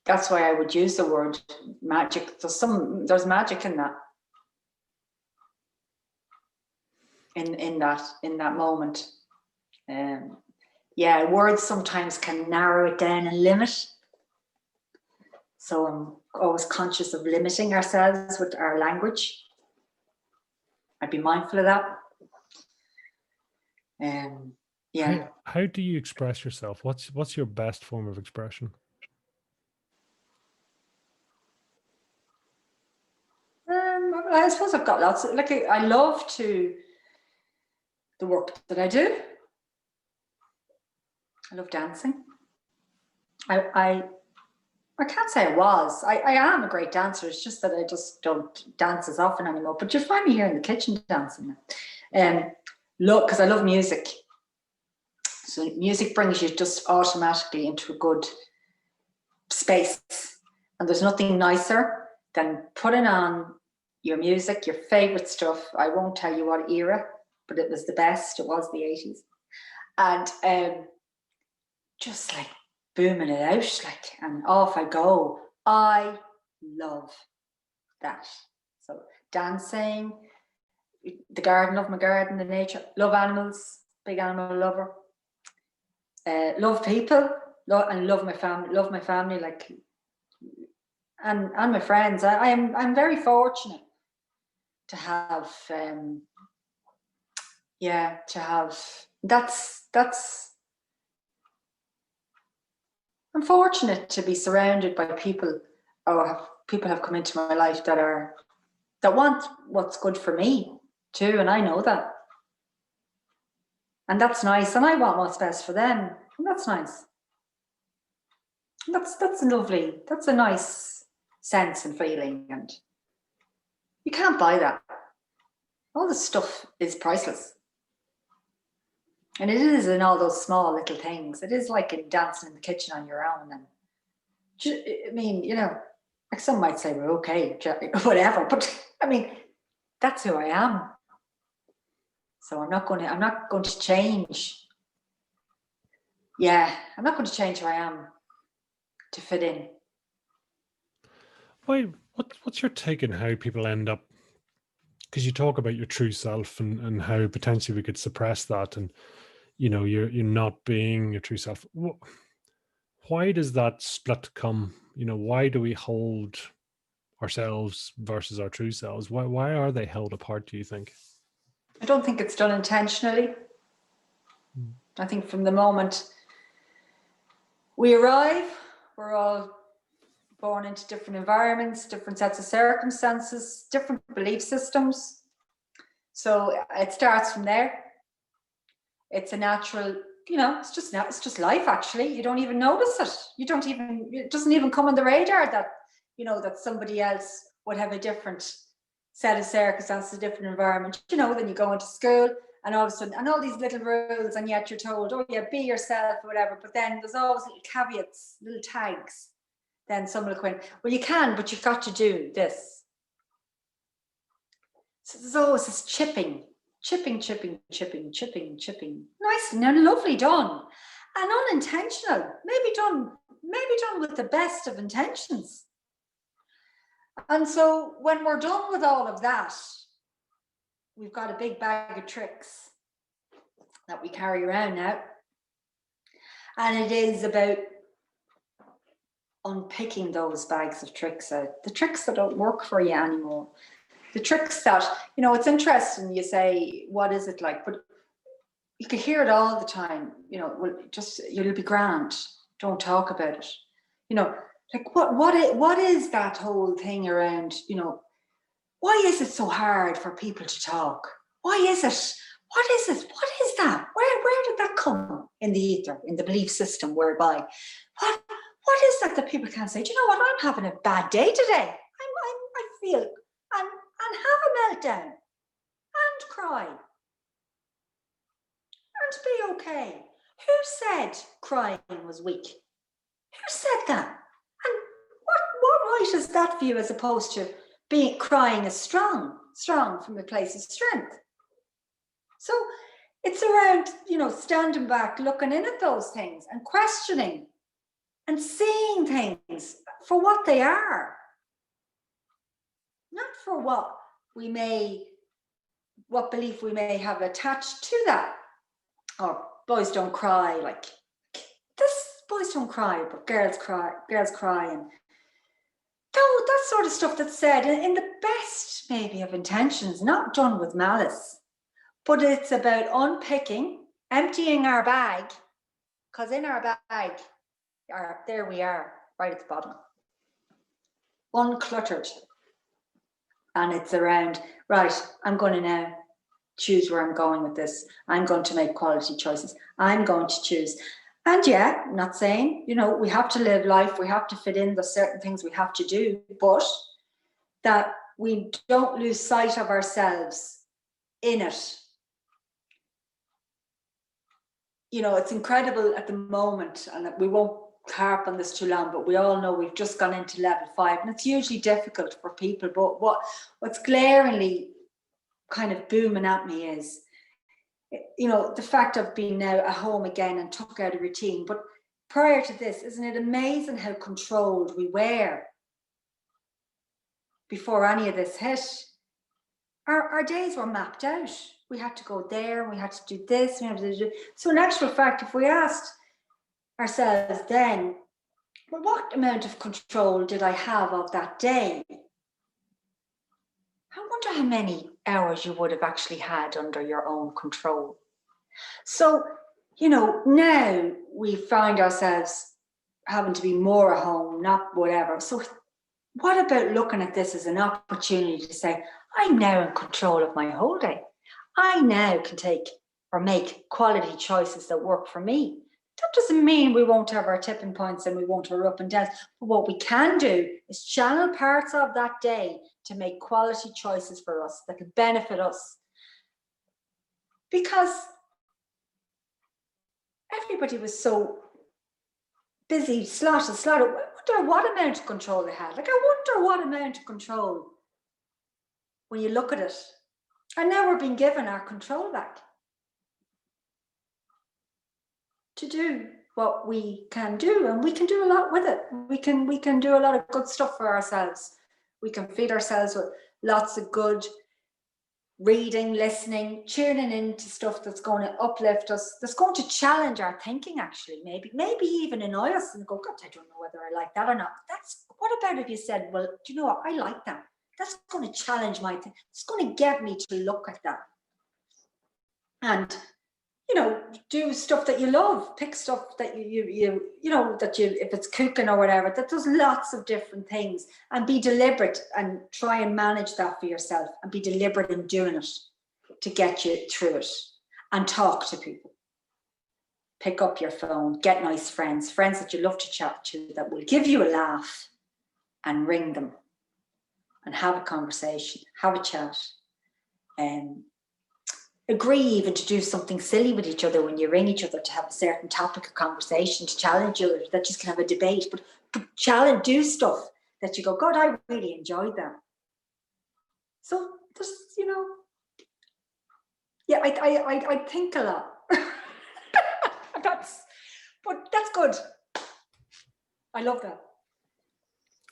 that's why I would use the word magic. There's magic in that. In that moment. Yeah, words sometimes can narrow it down and limit. So I'm always conscious of limiting ourselves with our language. I'd be mindful of that. Yeah. How do you express yourself? What's your best form of expression? I suppose I've got lots of, like, I love the work that I do. I love dancing. I can't say I was. I am a great dancer. It's just that I just don't dance as often anymore. But you'll find me here in the kitchen dancing. Look, because I love music. So music brings you just automatically into a good space. And there's nothing nicer than putting on your music, your favorite stuff. I won't tell you what era, but it was the best. It was the 80s. And just like booming it out, like, and off I go. I love that. So dancing, the garden, love my garden, the nature, love animals, big animal lover. Love people, and love my family, like, and my friends. I'm very fortunate to have, that's. I'm fortunate to be surrounded by people, or people have come into my life that want what's good for me too, and I know that. And that's nice, and I want what's best for them, and that's nice. That's lovely. That's a nice sense and feeling, and you can't buy that. All the stuff is priceless. And it is in all those small little things. It is like in dancing in the kitchen on your own. And I mean, you know, like some might say, well, okay, whatever. But I mean, that's who I am. So I'm not going to change. Yeah, I'm not going to change who I am to fit in. Why? What's your take on how people end up? Because you talk about your true self and how potentially we could suppress that, and you know, you're not being your true self. Why does that split come? You know, why do we hold ourselves versus our true selves? Why are they held apart, do you think? I don't think it's done intentionally. I think from the moment we arrive, we're all born into different environments, different sets of circumstances, different belief systems. So it starts from there. It's a natural it's just life, actually. You don't even notice it. It doesn't even come on the radar that, that somebody else would have a different set of circumstances, a different environment. Then you go into school and all of a sudden, and all these little rules, and yet you're told, oh yeah, be yourself or whatever. But then there's always little caveats, little tags. Then someone will go in, well, you can, but you've got to do this. So there's always this chipping. Nice and lovely done. And unintentional, maybe done with the best of intentions. And so when we're done with all of that, we've got a big bag of tricks that we carry around now. And it is about unpicking those bags of tricks out, the tricks that don't work for you anymore. The tricks that, it's interesting, you say, what is it like? But you can hear it all the time, well, just, you'll be grand, don't talk about it. Like what is that whole thing around, why is it so hard for people to talk? Why is it? What is it? What is that? Where did that come in the ether, in the belief system whereby, what is that people can't say, do you know what, I'm having a bad day today. I feel, and have a meltdown and cry and be okay. Who said crying was weak? Who said that? And what right is that for you, as opposed to crying is strong from a place of strength? So it's around, standing back, looking in at those things and questioning and seeing things for what they are. Not for what belief we may have attached to that. Or boys don't cry, like this, boys don't cry, but girls cry, and that sort of stuff that's said in the best maybe of intentions, not done with malice, but it's about unpicking, emptying our bag, because in our bag, there we are, right at the bottom, uncluttered. And it's around, right, I'm going to now choose where I'm going with this. I'm going to make quality choices. I'm going to choose. And yeah, I'm not saying, we have to live life, we have to fit in, there's certain things we have to do, but that we don't lose sight of ourselves in it. It's incredible at the moment, and we won't harp on this too long, but we all know we've just gone into level 5, and it's hugely difficult for people. But what's glaringly kind of booming at me is, the fact of being now at home again and took out a routine. But prior to this, isn't it amazing how controlled we were before any of this hit? Our days were mapped out. We had to go there, we had to do this, we had to do. So in actual fact, if we asked ourselves then, well, what amount of control did I have of that day? I wonder how many hours you would have actually had under your own control. So, now we find ourselves having to be more at home, not whatever. So what about looking at this as an opportunity to say, I'm now in control of my whole day. I now can take or make quality choices that work for me. That doesn't mean we won't have our tipping points and we won't have our up and downs. But what we can do is channel parts of that day to make quality choices for us that can benefit us. Because everybody was so busy, slotted. I wonder what amount of control they had. Like, I wonder what amount of control when you look at it. And now we're being given our control back to do what we can do, and we can do a lot with it. We can do a lot of good stuff for ourselves. We can feed ourselves with lots of good reading, listening, tuning into stuff that's going to uplift us, that's going to challenge our thinking, actually, maybe even annoy us and go, God, I don't know whether I like that or not. What about if you said, well, do you know what, I like that. That's going to challenge my thing. It's going to get me to look at that. And do stuff that you love, pick stuff that you if it's cooking or whatever, that does lots of different things, and be deliberate and try and manage that for yourself, and be deliberate in doing it to get you through it, and talk to people. pick up your phone, get nice friends that you love to chat to, that will give you a laugh, and ring them and have a conversation, have a chat, and agree even to do something silly with each other when you ring each other, to have a certain topic of conversation, to challenge you, that you can have a debate, but challenge, do stuff that you go, God, I really enjoyed that. So there's, yeah, I think a lot. But that's good. I love that.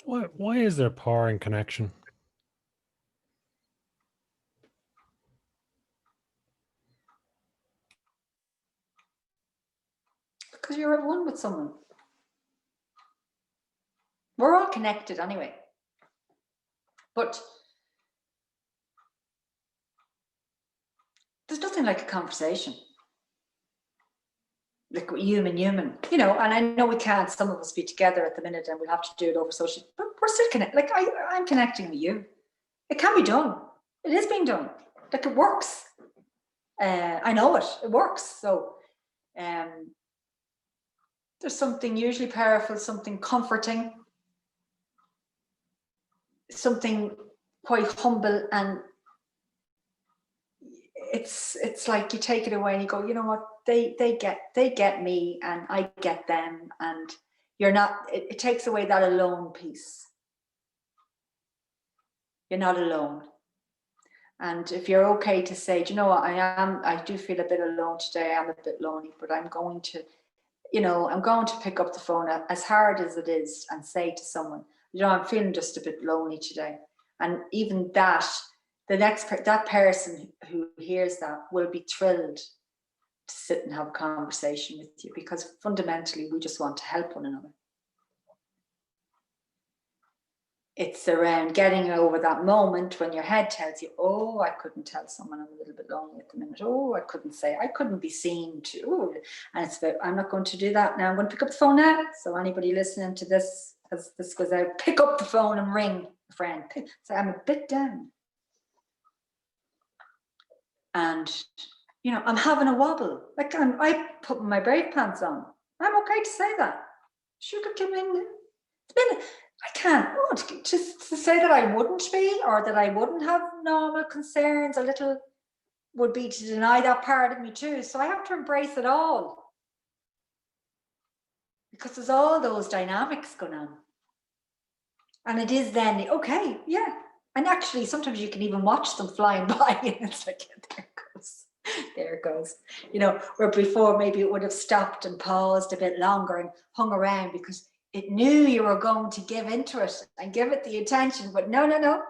Why is there power in connection? Because you're at one with someone. We're all connected anyway. But there's nothing like a conversation. Like human, and I know we can't, some of us be together at the minute and we'll have to do it over social, but we're still connected. Like I'm connecting with you. It can be done. It is being done. Like it works. I know it works. So there's something usually powerful, something comforting, something quite humble, and it's like you take it away and you go, you know what, they get me and I get them, and you're not, it takes away that alone piece. You're not alone. And if you're okay to say, do you know what, I do feel a bit alone today, I'm a bit lonely, but I'm going to pick up the phone, as hard as it is, and say to someone, I'm feeling just a bit lonely today. And even that, that person who hears that will be thrilled to sit and have a conversation with you, because fundamentally we just want to help one another. It's around getting over that moment when your head tells you, oh, I couldn't tell someone I'm a little bit lonely at the minute. Oh, I couldn't be seen to. Ooh. And it's about, I'm not going to do that now. I'm going to pick up the phone now. So anybody listening to this, as this goes out, pick up the phone and ring a friend. Say, I'm a bit down. And, I'm having a wobble. Like I put my brave pants on. I'm okay to say that. Sugar came in. I can't, just to say that I wouldn't be, or that I wouldn't have normal concerns, a little would be to deny that part of me too. So I have to embrace it all, because there's all those dynamics going on. And it is then, okay, yeah. And actually, sometimes you can even watch them flying by and it's like, there it goes. Where before maybe it would have stopped and paused a bit longer and hung around because it knew you were going to give into it and give it the attention, but no.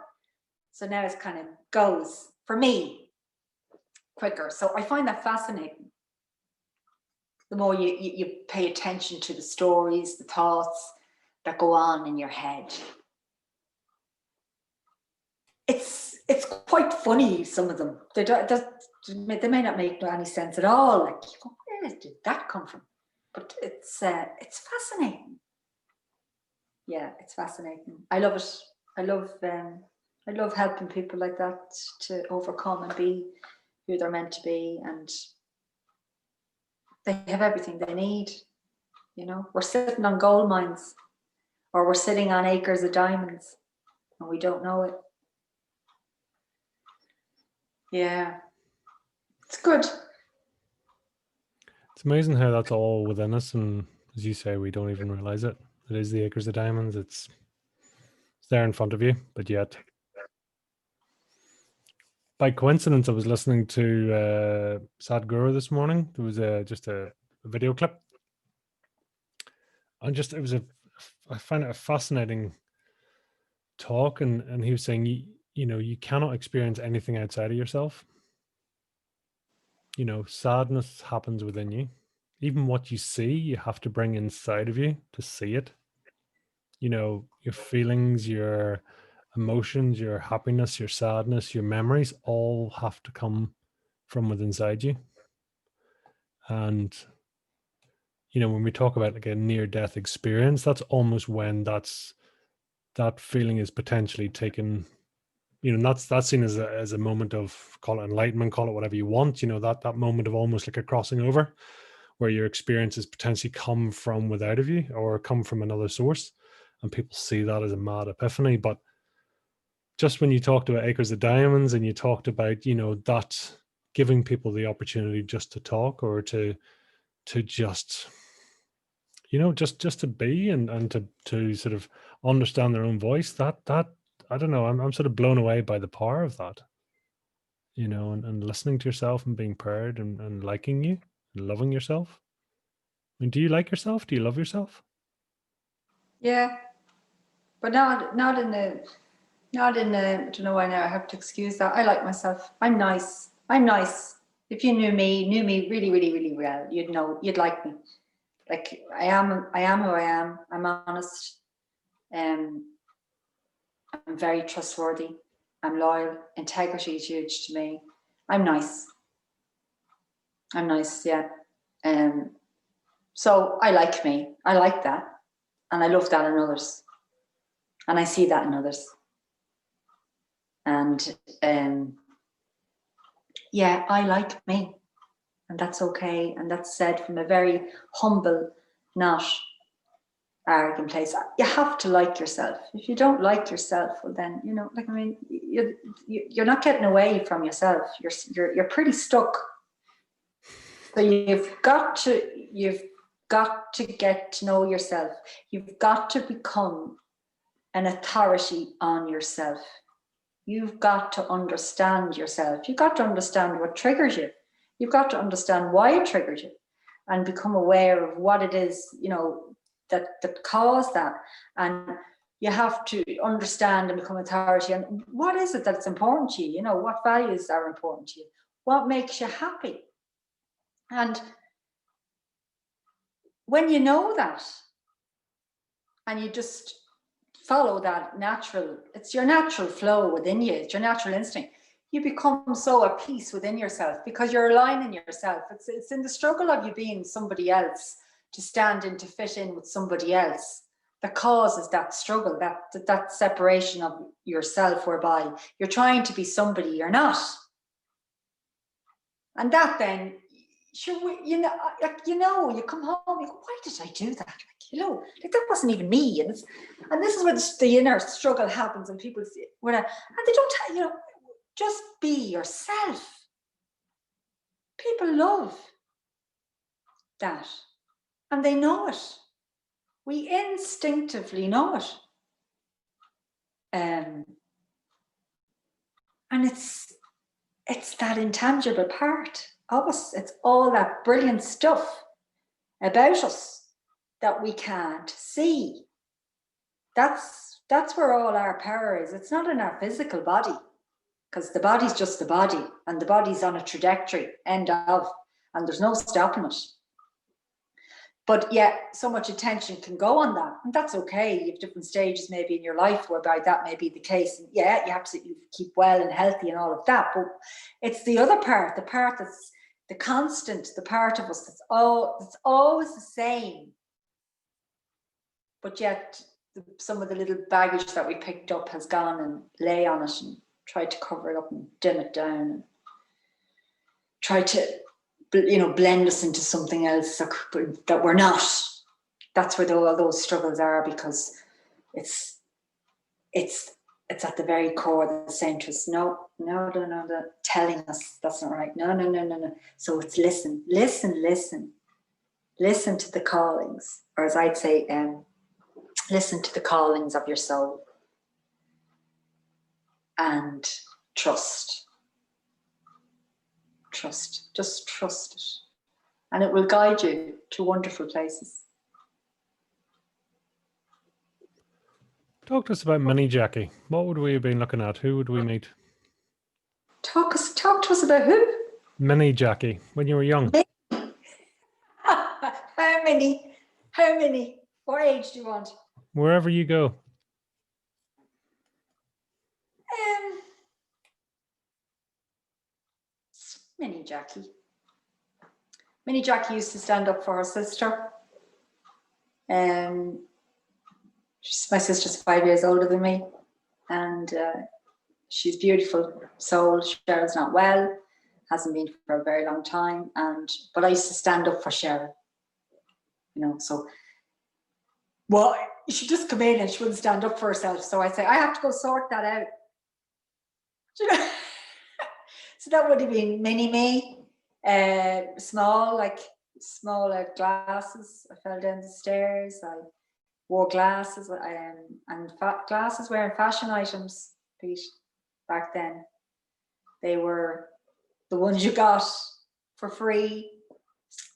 So now it's kind of goes, for me, quicker. So I find that fascinating. The more you pay attention to the stories, the thoughts that go on in your head. It's quite funny, some of them. They may not make any sense at all. Like, where did that come from? But it's fascinating. Yeah, it's fascinating. I love it. I love helping people like that to overcome and be who they're meant to be, and they have everything they need. We're sitting on gold mines, or we're sitting on acres of diamonds, and we don't know it. Yeah, it's good. It's amazing how that's all within us, and as you say, we don't even realize it. It is the acres of diamonds. It's there in front of you, but yet, by coincidence, I was listening to Sadhguru this morning. There was just a video clip, and I find it a fascinating talk, and he was saying, you cannot experience anything outside of yourself. Sadness happens within you. Even what you see, you have to bring inside of you to see it. Your feelings, your emotions, your happiness, your sadness, your memories all have to come from within inside you. And when we talk about like a near-death experience, that's almost when that feeling is potentially taken. That's seen as a moment of, call it enlightenment, call it whatever you want. That moment of almost like a crossing over, where your experiences potentially come from without of you or come from another source, and people see that as a mad epiphany. But just when you talked about Acres of Diamonds and you talked about, you know, that giving people the opportunity just to talk or to just, you know, just to be and to sort of understand their own voice, that I don't know, I'm sort of blown away by the power of that, you know, and listening to yourself and being proud and liking you and loving yourself. I mean, do you like yourself? Do you love yourself? Yeah, but not in a, I don't know why now I have to excuse that. I like myself. I'm nice. I'm nice. If you knew me really, really, really well, you'd know, you'd like me. Like I am who I am. I'm honest. I'm very trustworthy. I'm loyal. Integrity is huge to me. I'm nice. I'm nice, yeah. So I like me. I like that. And I love that in others. And I see that in others. And yeah, I like me. And that's okay. And that's said from a very humble, not arrogant place. You have to like yourself. If you don't like yourself, well then, you know, like, I mean, you're not getting away from yourself. You're pretty stuck. So you've got to get to know yourself. You've got to become an authority on yourself. You've got to understand yourself. You've got to understand what triggers you. You've got to understand why it triggered you and become aware of what it is, you know, that caused that. And you have to understand and become authority. And what is it that's important to you? You know, what values are important to you? What makes you happy? And when you know that, and you just follow that natural, it's your natural flow within you, it's your natural instinct, you become so at peace within yourself because you're aligning yourself. It's in the struggle of you being somebody else to stand in, to fit in with somebody else, that causes that struggle, that separation of yourself, whereby you're trying to be somebody you're not. And that then, sure, you know, like, you know, you come home, you go, why did I do that? Like, you know, like that wasn't even me. And this is where the inner struggle happens, and people see when and they don't, you know, just be yourself. People love that, and they know it. We instinctively know it. And it's that intangible part of us. It's all that brilliant stuff about us that we can't see. That's where all our power is. It's not in our physical body, because the body's just the body, and the body's on a trajectory, end of, and there's no stopping it. But yeah, so much attention can go on that, and that's okay. You have different stages maybe in your life whereby that may be the case. And yeah, you absolutely keep well and healthy and all of that. But it's the other part, the part that's the constant, the part of us that's always the same. But yet some of the little baggage that we picked up has gone and lay on it and tried to cover it up and dim it down and try to, you know, blend us into something else that we're not. That's where all those struggles are, because it's at the very core, the saying to us, no, telling us that's not right. No. So it's listen to the callings, or as I'd say, listen to the callings of your soul, and trust. Just trust it, and it will guide you to wonderful places. Talk to us about mini Jacqui. What would we have been looking at? Who would we meet? Talk to us about who? Mini Jacqui, when you were young. How many? What age do you want? Wherever you go. Mini Jacqui. Mini Jacqui used to stand up for her sister. My sister's 5 years older than me, and she's beautiful soul. Cheryl's not well, hasn't been for a very long time. But I used to stand up for Cheryl, so, well, she'd just come in and she wouldn't stand up for herself. So I'd say, I have to go sort that out. So that would have been mini me, small glasses. I fell down the stairs. I wore glasses, and glasses wearing fashion items, Pete, back then. They were the ones you got for free.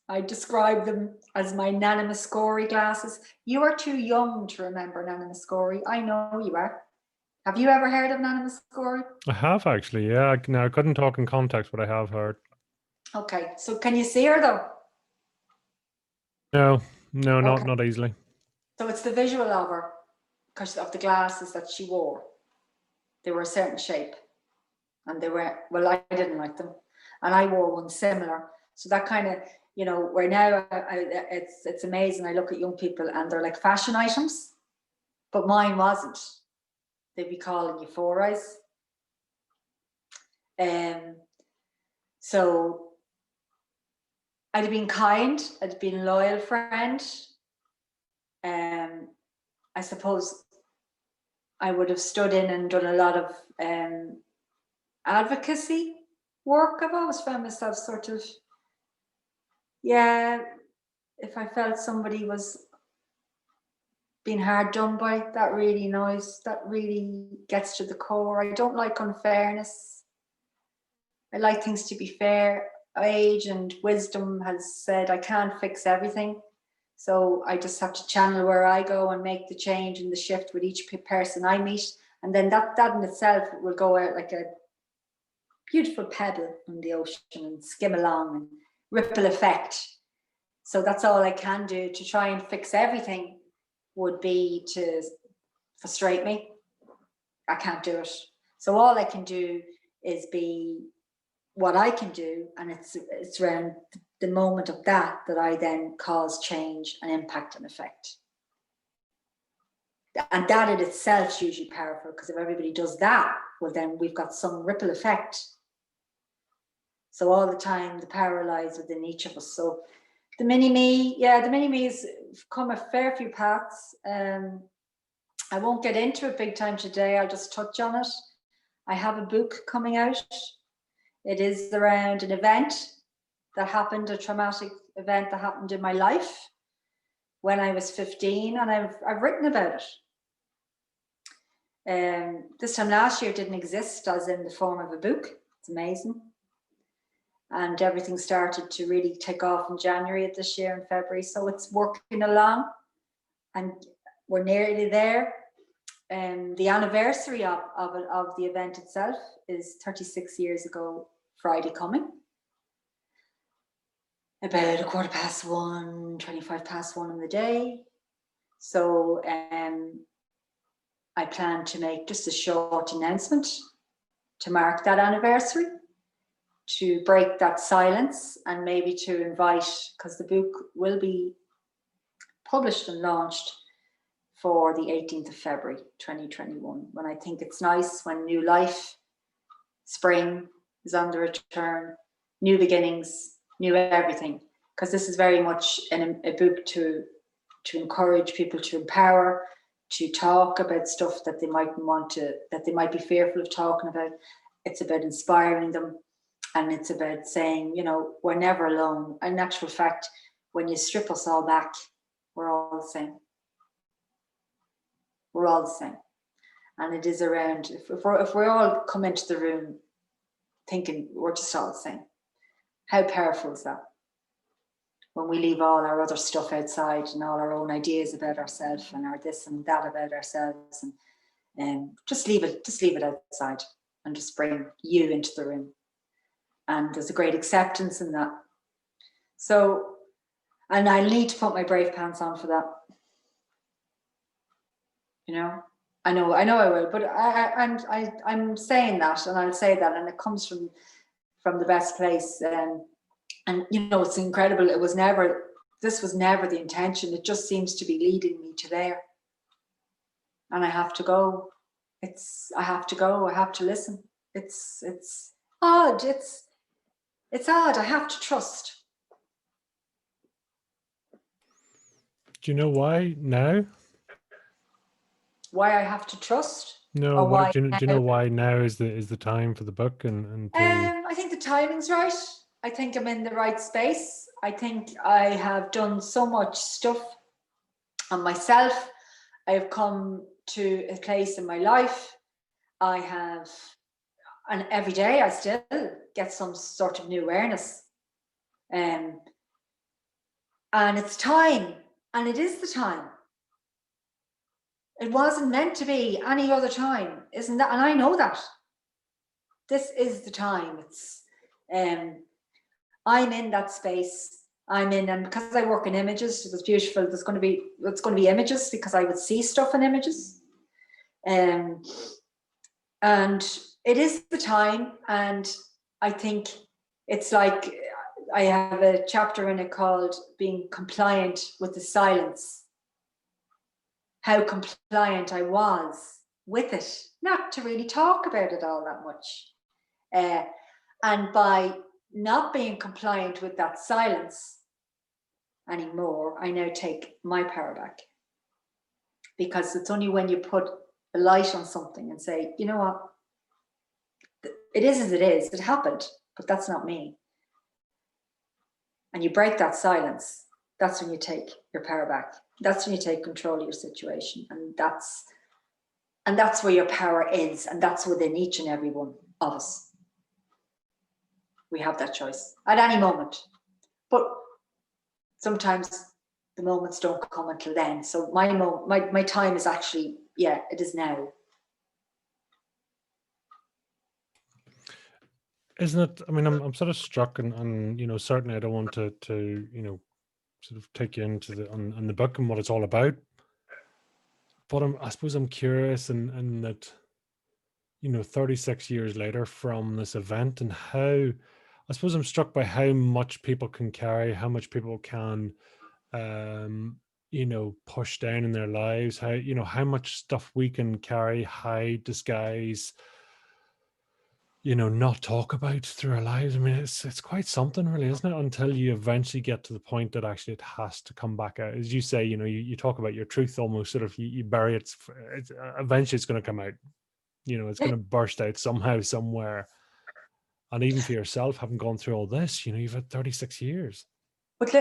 I describe them as my Nana Muscori glasses. You are too young to remember Nana Muscori. I know you are. Have you ever heard of Nana Muscori? I have actually, yeah. Now I couldn't talk in context, but I have heard. Okay, so can you see her though? No, not easily. So it's the visual of her because of the glasses that she wore. They were a certain shape, and they were, well, I didn't like them, and I wore one similar. So that kind of, where now it's amazing. I look at young people and they're like fashion items, but mine wasn't. They'd be calling you Four Eyes. So I'd have been kind, I'd have been a loyal friend. I suppose I would have stood in and done a lot of advocacy work. I've always found myself sort of, if I felt somebody was being hard done by, that really annoys, that really gets to the core. I don't like unfairness. I like things to be fair. Age and wisdom has said I can't fix everything. So I just have to channel where I go and make the change and the shift with each person I meet. And then that in itself will go out like a beautiful pebble in the ocean and skim along and ripple effect. So that's all I can do. To try and fix everything would be to frustrate me. I can't do it. So all I can do is be what I can do, and it's around the moment of that I then cause change and impact and effect. And that in itself is usually powerful, because if everybody does that, well, then we've got some ripple effect. So all the time, the power lies within each of us. So the mini-me has come a fair few paths. I won't get into it big time today. I'll just touch on it. I have a book coming out. It is around an event that happened, a traumatic event that happened in my life when I was 15, and I've written about it. This time last year it didn't exist as in the form of a book. It's amazing. And everything started to really take off in January of this year, in February. So it's working along, and we're nearly there. The anniversary of the event itself is 36 years ago Friday coming, about 1:15, 1:25 in the day. So I plan to make just a short announcement to mark that anniversary, to break that silence, and maybe to invite, because the book will be published and launched for the 18th of February 2021, when I think it's nice, when new life, spring is on the return, new beginnings, new everything, because this is very much a book to encourage people, to empower, to talk about stuff that they might be fearful of talking about. It's about inspiring them, and it's about saying, we're never alone. In actual fact, when you strip us all back, we're all the same. We're all the same. And it is around, if we all come into the room thinking we're just all the same, how powerful is that? When we leave all our other stuff outside, and all our own ideas about ourselves and our this and that about ourselves, and just leave it outside, and just bring you into the room. And there's a great acceptance in that. So, and I need to put my brave pants on for that. I know I will, but I'm saying that, and I'll say that, and it comes from the best place. And it's incredible. This was never the intention. It just seems to be leading me to there. And I have to go. I have to go. I have to listen. It's odd. It's odd. I have to trust. Do you know why now? Why I have to trust? No, Or what why do you now? know why now is the time for the book and to I think the timing's right. I think I'm in the right space. I think I have done so much stuff on myself. I have come to a place in my life. I have, and every day I still get some sort of new awareness. And it's time, and it is the time. It wasn't meant to be any other time, isn't that? And I know that. This is the time. It's I'm in that space. I'm in, and because I work in images, it was beautiful. It's going to be images, because I would see stuff in images. And it is the time, and I think it's like, I have a chapter in it called Being Compliant with the Silence. How compliant I was with it, not to really talk about it all that much. And by not being compliant with that silence anymore, I now take my power back. Because it's only when you put a light on something and say, you know what, it is as it is, it happened, but that's not me. And you break that silence, that's when you take your power back. That's when you take control of your situation. And that's where your power is. And that's within each and every one of us. We have that choice at any moment. But sometimes the moments don't come until then. So my time is actually, it is now. isn't it? I mean, I'm sort of struck, and certainly I don't want to sort of take you into on the book and what it's all about. But I suppose I'm curious, and that 36 years later from this event, and how I suppose I'm struck by how much people can carry, how much people can push down in their lives, how much stuff we can carry, hide, disguise, not talk about through our lives. I mean, it's quite something, really, isn't it? Until you eventually get to the point that actually it has to come back out. As you say, you talk about your truth, almost sort of you bury it. It's eventually it's going to come out. It's going to burst out somehow, somewhere. And even for yourself, having gone through all this, you've had 36 years. But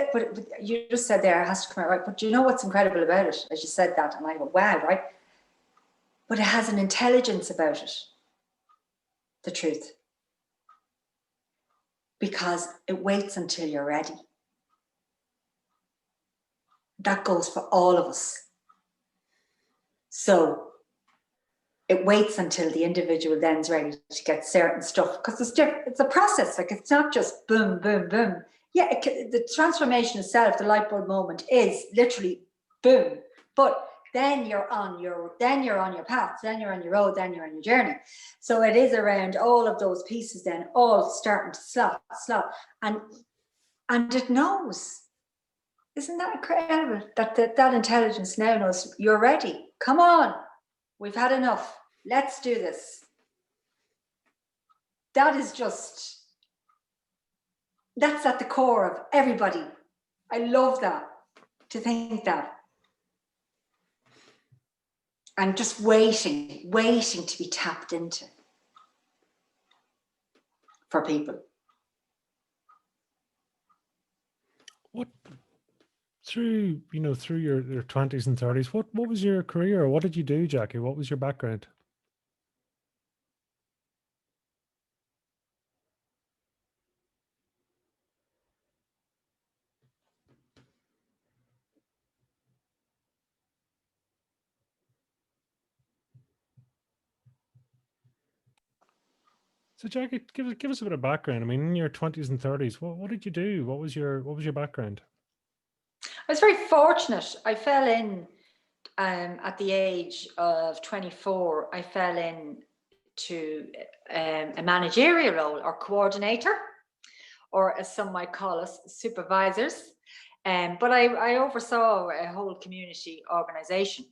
you just said there, it has to come out, right? But you know what's incredible about it? As you said that, and I go, wow, right? But it has an intelligence about it, the truth. Because it waits until you're ready. That goes for all of us. So it waits until the individual then's ready to get certain stuff, because it's a process. Like, it's not just boom, boom, boom. Yeah, the transformation itself, the light bulb moment, is literally boom. But then you're on your path, then you're on your road, then you're on your journey. So it is around all of those pieces then all starting to slot, and it knows. Isn't that incredible that intelligence now knows you're ready? Come on, we've had enough. Let's do this. That's at the core of everybody. I love that, to think that. I'm just waiting to be tapped into for people. What through your 20s and 30s, what was your career, or what did you do, Jacqui? What was your background? So, Jacqui, give us a bit of background. I mean, in your 20s and 30s, what did you do? What was your background? I was very fortunate. I fell in at the age of 24. I fell in to a managerial role, or coordinator, or as some might call us, supervisors. But I oversaw a whole community organisation,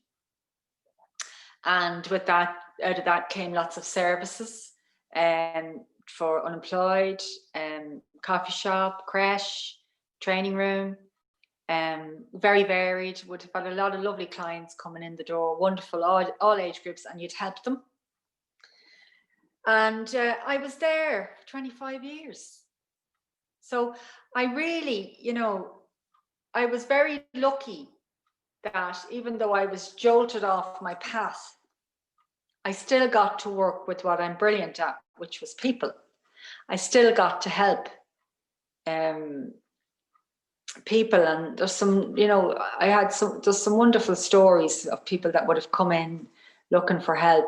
and with that, out of that came lots of services, for unemployed, coffee shop, creche, training room, very varied. Would have had a lot of lovely clients coming in the door, wonderful, all age groups, and you'd help them. And I was there 25 years. So I really, I was very lucky that even though I was jolted off my path, I still got to work with what I'm brilliant at, which was people. I still got to help people, and there's some, there's some wonderful stories of people that would have come in looking for help,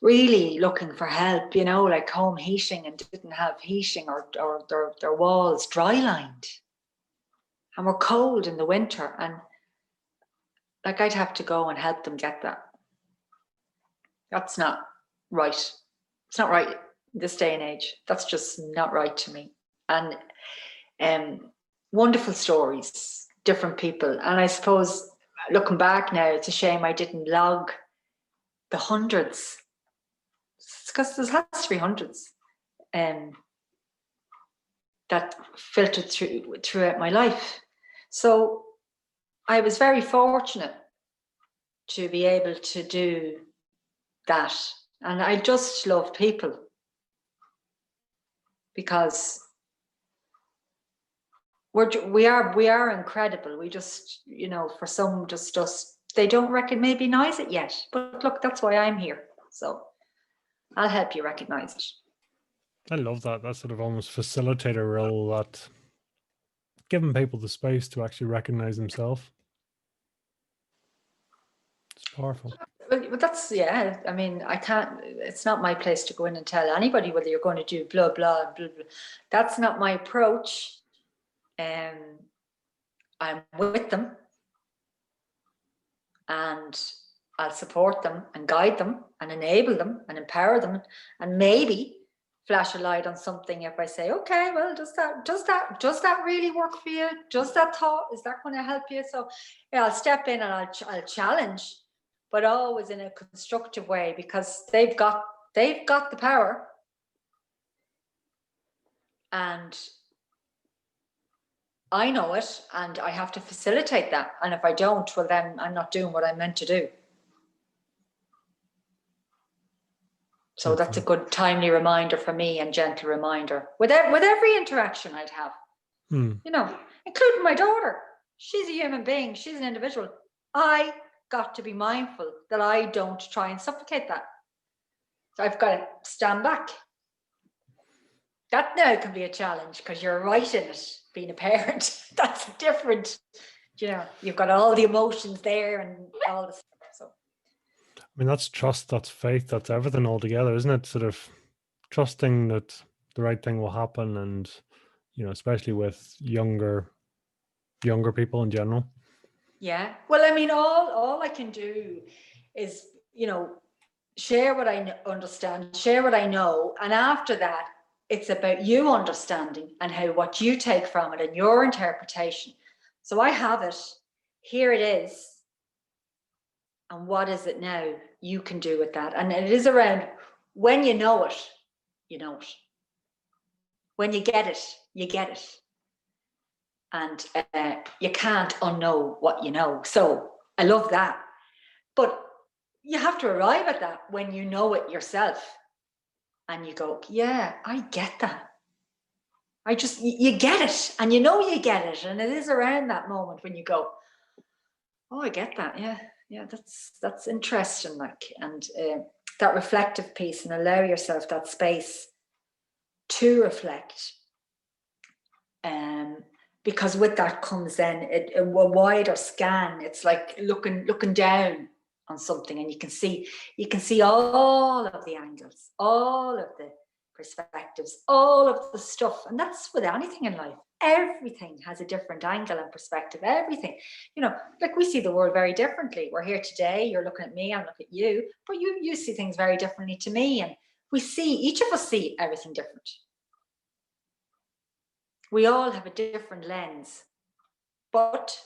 really looking for help, like home heating, and didn't have heating, or their walls dry lined and were cold in the winter, and like I'd have to go and help them get that. That's not right. It's not right this day and age. That's just not right to me. And wonderful stories, different people. And I suppose looking back now, it's a shame I didn't log the hundreds. It's because there has to be hundreds that filtered throughout my life. So I was very fortunate to be able to do that. And I just love people, because we are incredible. We just, for some just they don't recognize it yet. But look, that's why I'm here. So I'll help you recognize it. I love that sort of almost facilitator role, that giving people the space to actually recognize themselves. It's powerful. But that's, I mean, I can't, it's not my place to go in and tell anybody whether you're going to do blah, blah, blah, blah. That's not my approach. I'm with them, and I'll support them and guide them and enable them and empower them, and maybe flash a light on something if I say, okay, well, does that really work for you? Does that thought, is that going to help you? So I'll step in and I'll challenge, but always in a constructive way, because they've got the power, and I know it, and I have to facilitate that. And if I don't, well, then I'm not doing what I'm meant to do. So that's a good timely reminder for me, and gentle reminder with every interaction I'd have, including my daughter. She's a human being. She's an individual. I got to be mindful that I don't try and suffocate that. So I've got to stand back. That now can be a challenge, because you're right in it, being a parent. That's different. You've got all the emotions there and all the stuff. So I mean, that's trust, that's faith, that's everything all together, isn't it? Sort of trusting that the right thing will happen, and especially with younger people in general. Yeah. Well, I mean, all I can do is, share what I understand, share what I know, and after that, it's about you understanding and what you take from it and your interpretation. So I have it. Here it is. And what is it now you can do with that? And it is around, when you know it, you know it. When you get it, you get it. And you can't unknow what you know. So I love that. But you have to arrive at that when you know it yourself. And you go, yeah, I get that. You get it, and you get it. And it is around that moment when you go, oh, I get that. Yeah, that's interesting. And that reflective piece, and allow yourself that space to reflect. Because with that comes then a wider scan. It's like looking down on something, and you can see all of the angles, all of the perspectives, all of the stuff. And that's with anything in life. Everything has a different angle and perspective. Everything, like we see the world very differently. We're here today, you're looking at me, I'm looking at you, but you see things very differently to me, and each of us see everything different. We all have a different lens, but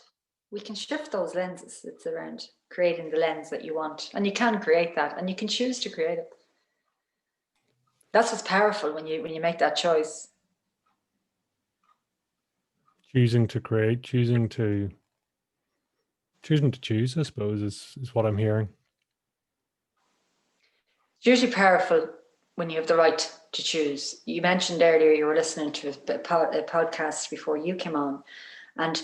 we can shift those lenses. It's around creating the lens that you want, and you can create that, and you can choose to create it. That's what's powerful when you make that choice. Choosing to create, choosing to choose, I suppose, is what I'm hearing. It's usually powerful when you have the right to choose. You mentioned earlier you were listening to a podcast before you came on, and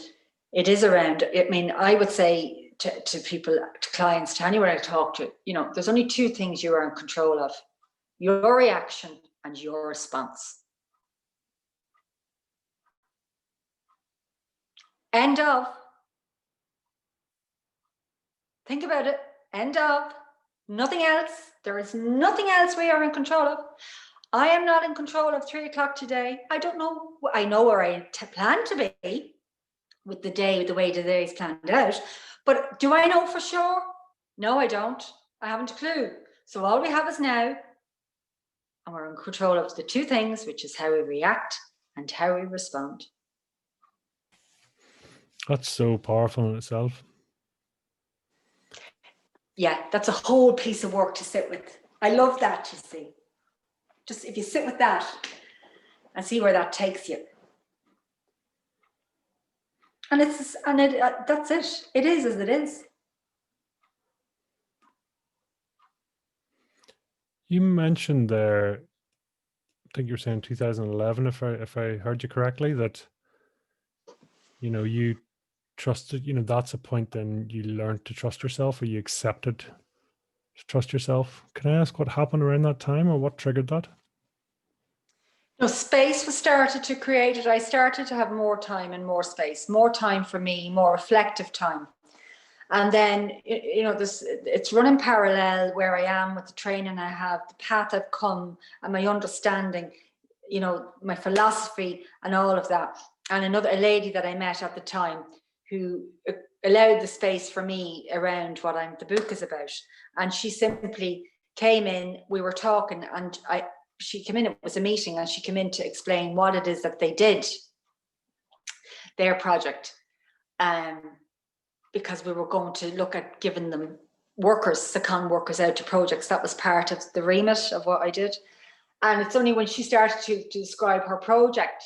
it is around, I mean, I would say to people, to clients, to anyone I talk to, there's only two things you are in control of: your reaction and your response. End of. Think about it. End of. Nothing else. There is nothing else we are in control of. I am not in control of 3 o'clock today. I don't know. I know where I plan to be with the way the day is planned out. But do I know for sure? No, I don't. I haven't a clue. So all we have is now. And we're in control of the two things, which is how we react and how we respond. That's so powerful in itself. Yeah, that's a whole piece of work to sit with. I love that, you see. Just if you sit with that and see where that takes you. And that's it. It is as it is. You mentioned there, I think you were saying 2011, if I heard you correctly, that you trusted, that's a point then you learned to trust yourself, or you accepted to trust yourself. Can I ask what happened around that time, or what triggered that? Space was started to create it. I started to have more time and more space, more time for me, more reflective time. And then, it's running parallel where I am with the training I have, the path I've come, and my understanding, my philosophy and all of that. And a lady that I met at the time who allowed the space for me around what the book is about. And she simply came in, we were talking, and she came in, it was a meeting, and she came in to explain what it is that they did, their project. Because we were going to look at giving them second workers out to projects. That was part of the remit of what I did. And it's only when she started to describe her project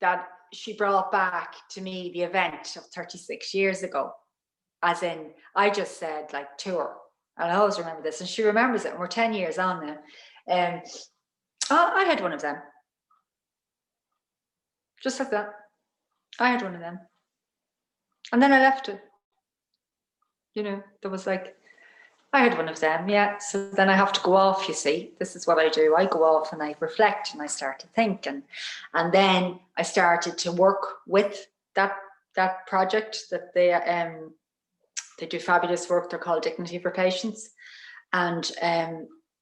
that she brought back to me the event of 36 years ago. As in, I just said like tour. And I always remember this. And she remembers it. And we're 10 years on now. I had one of them. Just like that. I had one of them. And then I left it. There was like, I had one of them, yeah. So then I have to go off, you see. This is what I do. I go off and I reflect and I start to think. And then I started to work with that project that they do fabulous work. They're called Dignity for Patients. And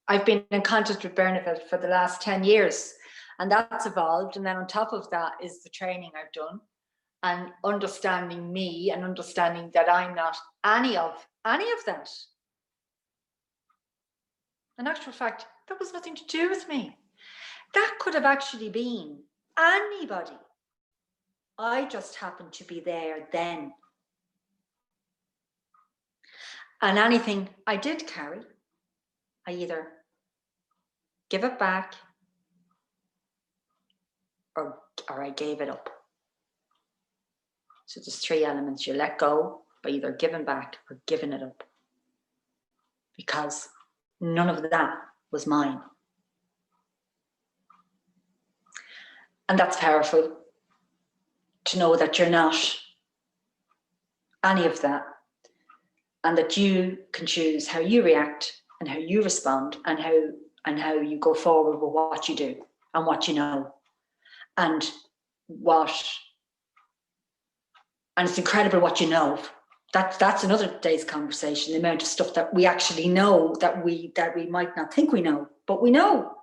I've been in contact with Bernadette for the last 10 years. And that's evolved. And then on top of that is the training I've done. And understanding me and understanding that I'm not any of that. In actual fact, that was nothing to do with me. That could have actually been anybody. I just happened to be there then. And anything I did carry, I either give it back or I gave it up. So there's 3 elements. You let go by either giving back or giving it up. Because none of that was mine. And that's powerful, to know that you're not any of that, and that you can choose how you react and how you respond and how you go forward with what you do and what you know. And it's incredible what you know. That's another day's conversation, the amount of stuff that we actually know that we might not think we know, but we know.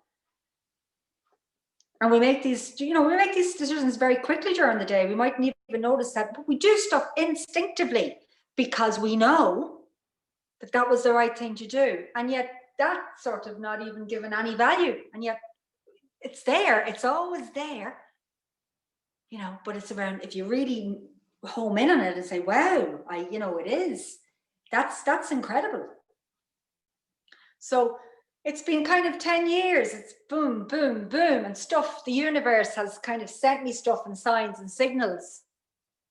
And we make these decisions very quickly during the day. We mightn't even notice that, but we do stuff instinctively because we know that was the right thing to do. And yet that's sort of not even given any value. And yet it's there, it's always there, but it's around, if you really home in on it and say, wow, it is, that's incredible. So it's been kind of 10 years. It's boom, boom, boom, and stuff. The universe has kind of sent me stuff and signs and signals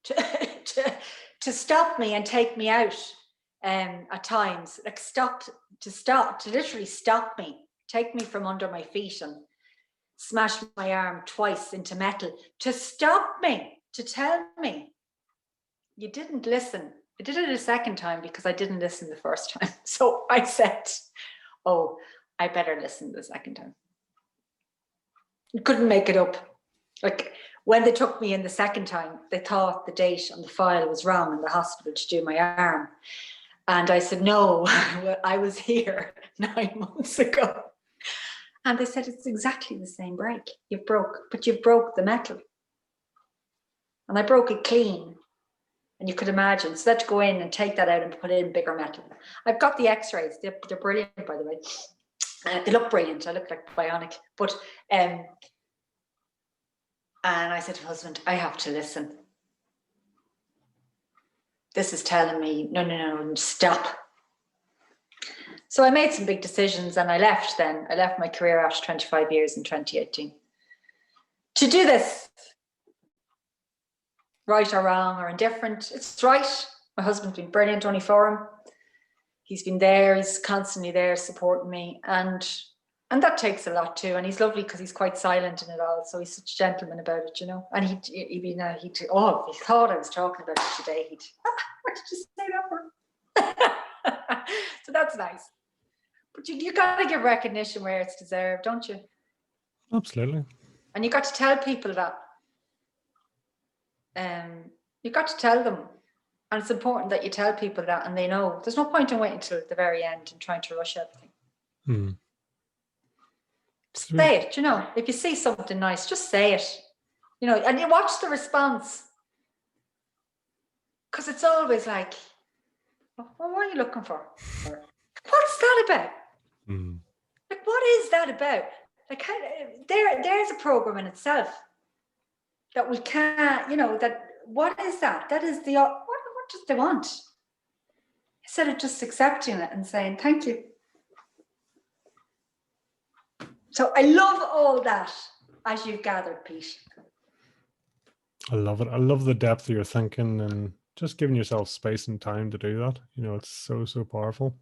to, to stop me and take me out at times. Like to literally stop me, take me from under my feet and smash my arm twice into metal to stop me, to tell me, you didn't listen. I did it a second time because I didn't listen the first time. So I said, oh, I better listen the second time. I couldn't make it up. Like when they took me in the second time, they thought the date on the file was wrong in the hospital to do my arm. And I said, no, I was here 9 months ago. And they said, it's exactly the same break. You've broke the metal. And I broke it clean. And you could imagine, so that to go in and take that out and put in bigger metal. I've got the x-rays, they're brilliant, by the way. They look brilliant, I look like bionic. But, and I said to my husband, I have to listen. This is telling me, no, stop. So I made some big decisions and I left then. I left my career after 25 years in 2018. To do this, right or wrong or indifferent, it's right. My husband's been brilliant, only for him. He's been there, he's constantly there supporting me. And that takes a lot too. And he's lovely because he's quite silent in it all. So he's such a gentleman about it, you know. And if he thought I was talking about it today, what did you say that for? So that's nice. But you got to give recognition where it's deserved, don't you? Absolutely. And you got to tell people that. You got to tell them. And it's important that you tell people that and they know. There's no point in waiting till the very end and trying to rush everything. Say it, you know. If you see something nice, just say it. You know, and you watch the response. Because it's always like, well, what are you looking for? Or, what's that about? Like, what is that about? Like, there's a program in itself that we can't, you know, that, what is that? That is what do they want? Instead of just accepting it and saying, thank you. So I love all that, as you've gathered, Pete. I love it. I love the depth of your thinking and just giving yourself space and time to do that. You know, it's so, so powerful.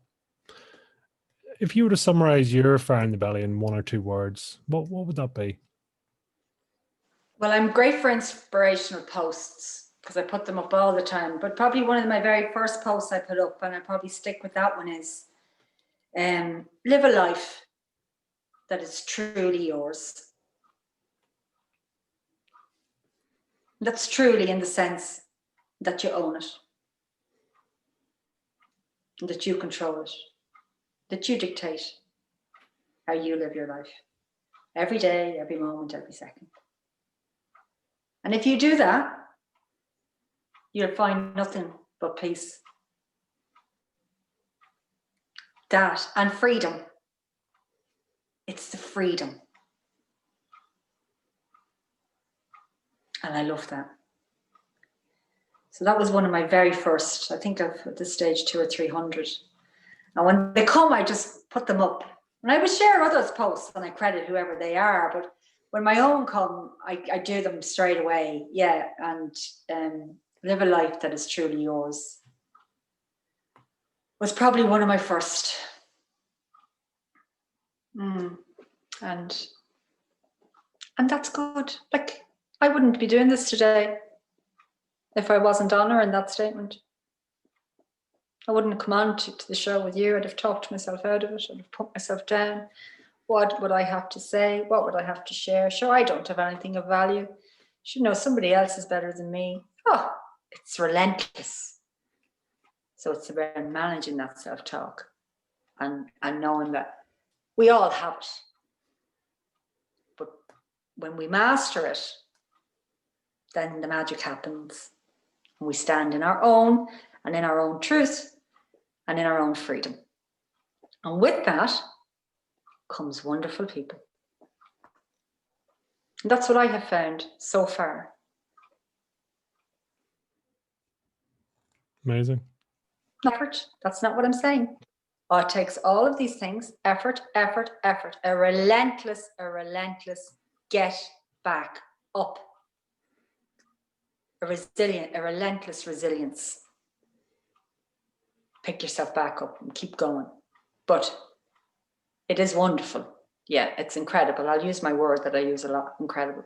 If you were to summarize your fire in the belly in 1 or 2 words, what would that be? Well, I'm great for inspirational posts because I put them up all the time. But probably one of my very first posts I put up, and I probably stick with that one, is live a life that is truly yours. That's truly in the sense that you own it, that you control it, that you dictate how you live your life every day, every moment, every second. And if you do that, you'll find nothing but peace. That and freedom. It's the freedom. And I love that. So that was one of my very first, I think I've at this stage 200 or 300. And when they come, I just put them up. And I would share others' posts and I credit whoever they are. But when my own come, I do them straight away. Yeah. And live a life that is truly yours was probably one of my first. And that's good. Like, I wouldn't be doing this today if I wasn't honouring that statement. I wouldn't have come on to the show with you. I'd have talked myself out of it. I'd have put myself down. What would I have to say? What would I have to share? Sure, I don't have anything of value. You know, somebody else is better than me. Oh, it's relentless. So it's about managing that self-talk and knowing that we all have it. But when we master it, then the magic happens. And we stand in our own and in our own truth and in our own freedom. And with that comes wonderful people. And that's what I have found so far. Amazing. That's not what I'm saying. Oh, it takes all of these things, effort, a relentless get back up. A relentless resilience. Pick yourself back up and keep going. But it is wonderful. Yeah, it's incredible. I'll use my word that I use a lot, incredible.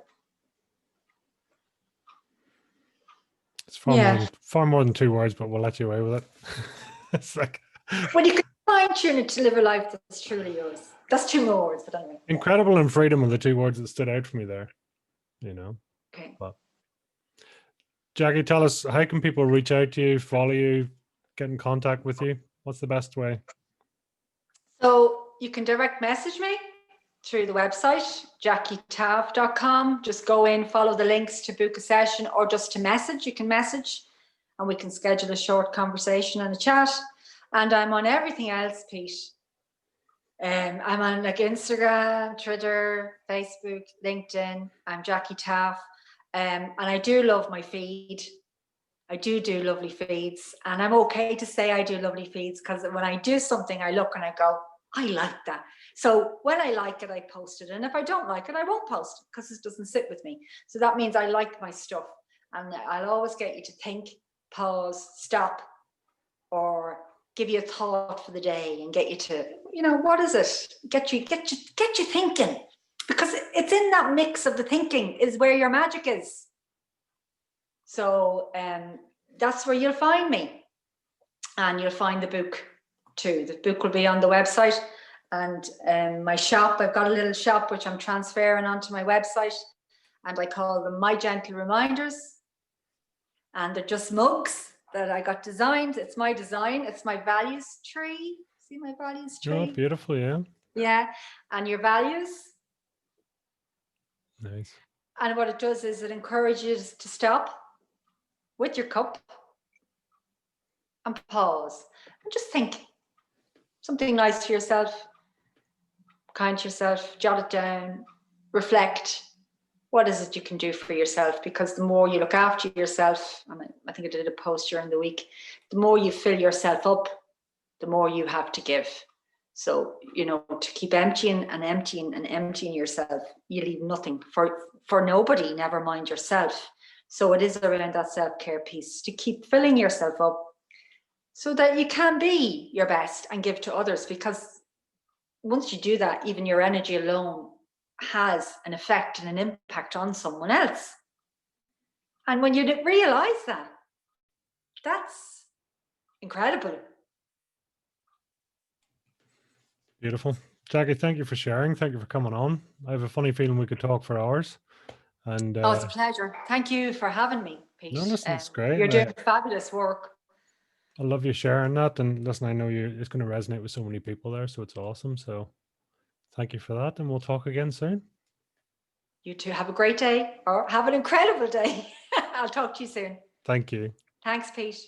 It's far more than 2 words, but we'll let you away with it. It's like, well, you can fine-tune it to live a life that's truly yours. That's 2 more words, but anyway. Incredible and freedom are the 2 words that stood out for me there, you know. Okay. But Jacqui, tell us, how can people reach out to you, follow you, get in contact with you? What's the best way? So you can direct message me through the website, jacquitaaffe.com. Just go in, follow the links to book a session, or just to message. You can message and we can schedule a short conversation and a chat. And I'm on everything else, Pete. I'm on like Instagram, Twitter, Facebook, LinkedIn. I'm Jacqui Taaffe. And I do love my feed. I do lovely feeds. And I'm okay to say I do lovely feeds, because when I do something, I look and I go, I like that. So when I like it, I post it. And if I don't like it, I won't post it because it doesn't sit with me. So that means I like my stuff. And I'll always get you to think, pause, stop, or give you a thought for the day and get you to, what is it? Get you thinking. Because it's in that mix of the thinking is where your magic is. So that's where you'll find me. And you'll find the book too. The book will be on the website. And my shop, I've got a little shop which I'm transferring onto my website. And I call them My Gentle Reminders. And they're just mugs that I got designed. It's my design. It's my values tree. See my values tree? Oh, beautiful, yeah. Yeah. And your values. Nice. And what it does is it encourages you to stop with your cup and pause and just think something nice to yourself, kind to yourself, jot it down, reflect. What is it you can do for yourself? Because the more you look after yourself, I think I did a post during the week, the more you fill yourself up, the more you have to give. So, to keep emptying yourself, you leave nothing for nobody, never mind yourself. So it is around that self-care piece, to keep filling yourself up so that you can be your best and give to others. Because once you do that, even your energy alone has an effect and an impact on someone else. And when you realize that, that's incredible. Beautiful. Jacqui, thank you for sharing. Thank you for coming on. I have a funny feeling we could talk for hours. And it's a pleasure. Thank you for having me, Pete. No, listen, it's great. You're doing fabulous work. I love you sharing that. And listen, I know it's going to resonate with so many people there, so it's awesome. So thank you for that. And we'll talk again soon. You too. Have a great day, or have an incredible day. I'll talk to you soon. Thank you. Thanks, Pete.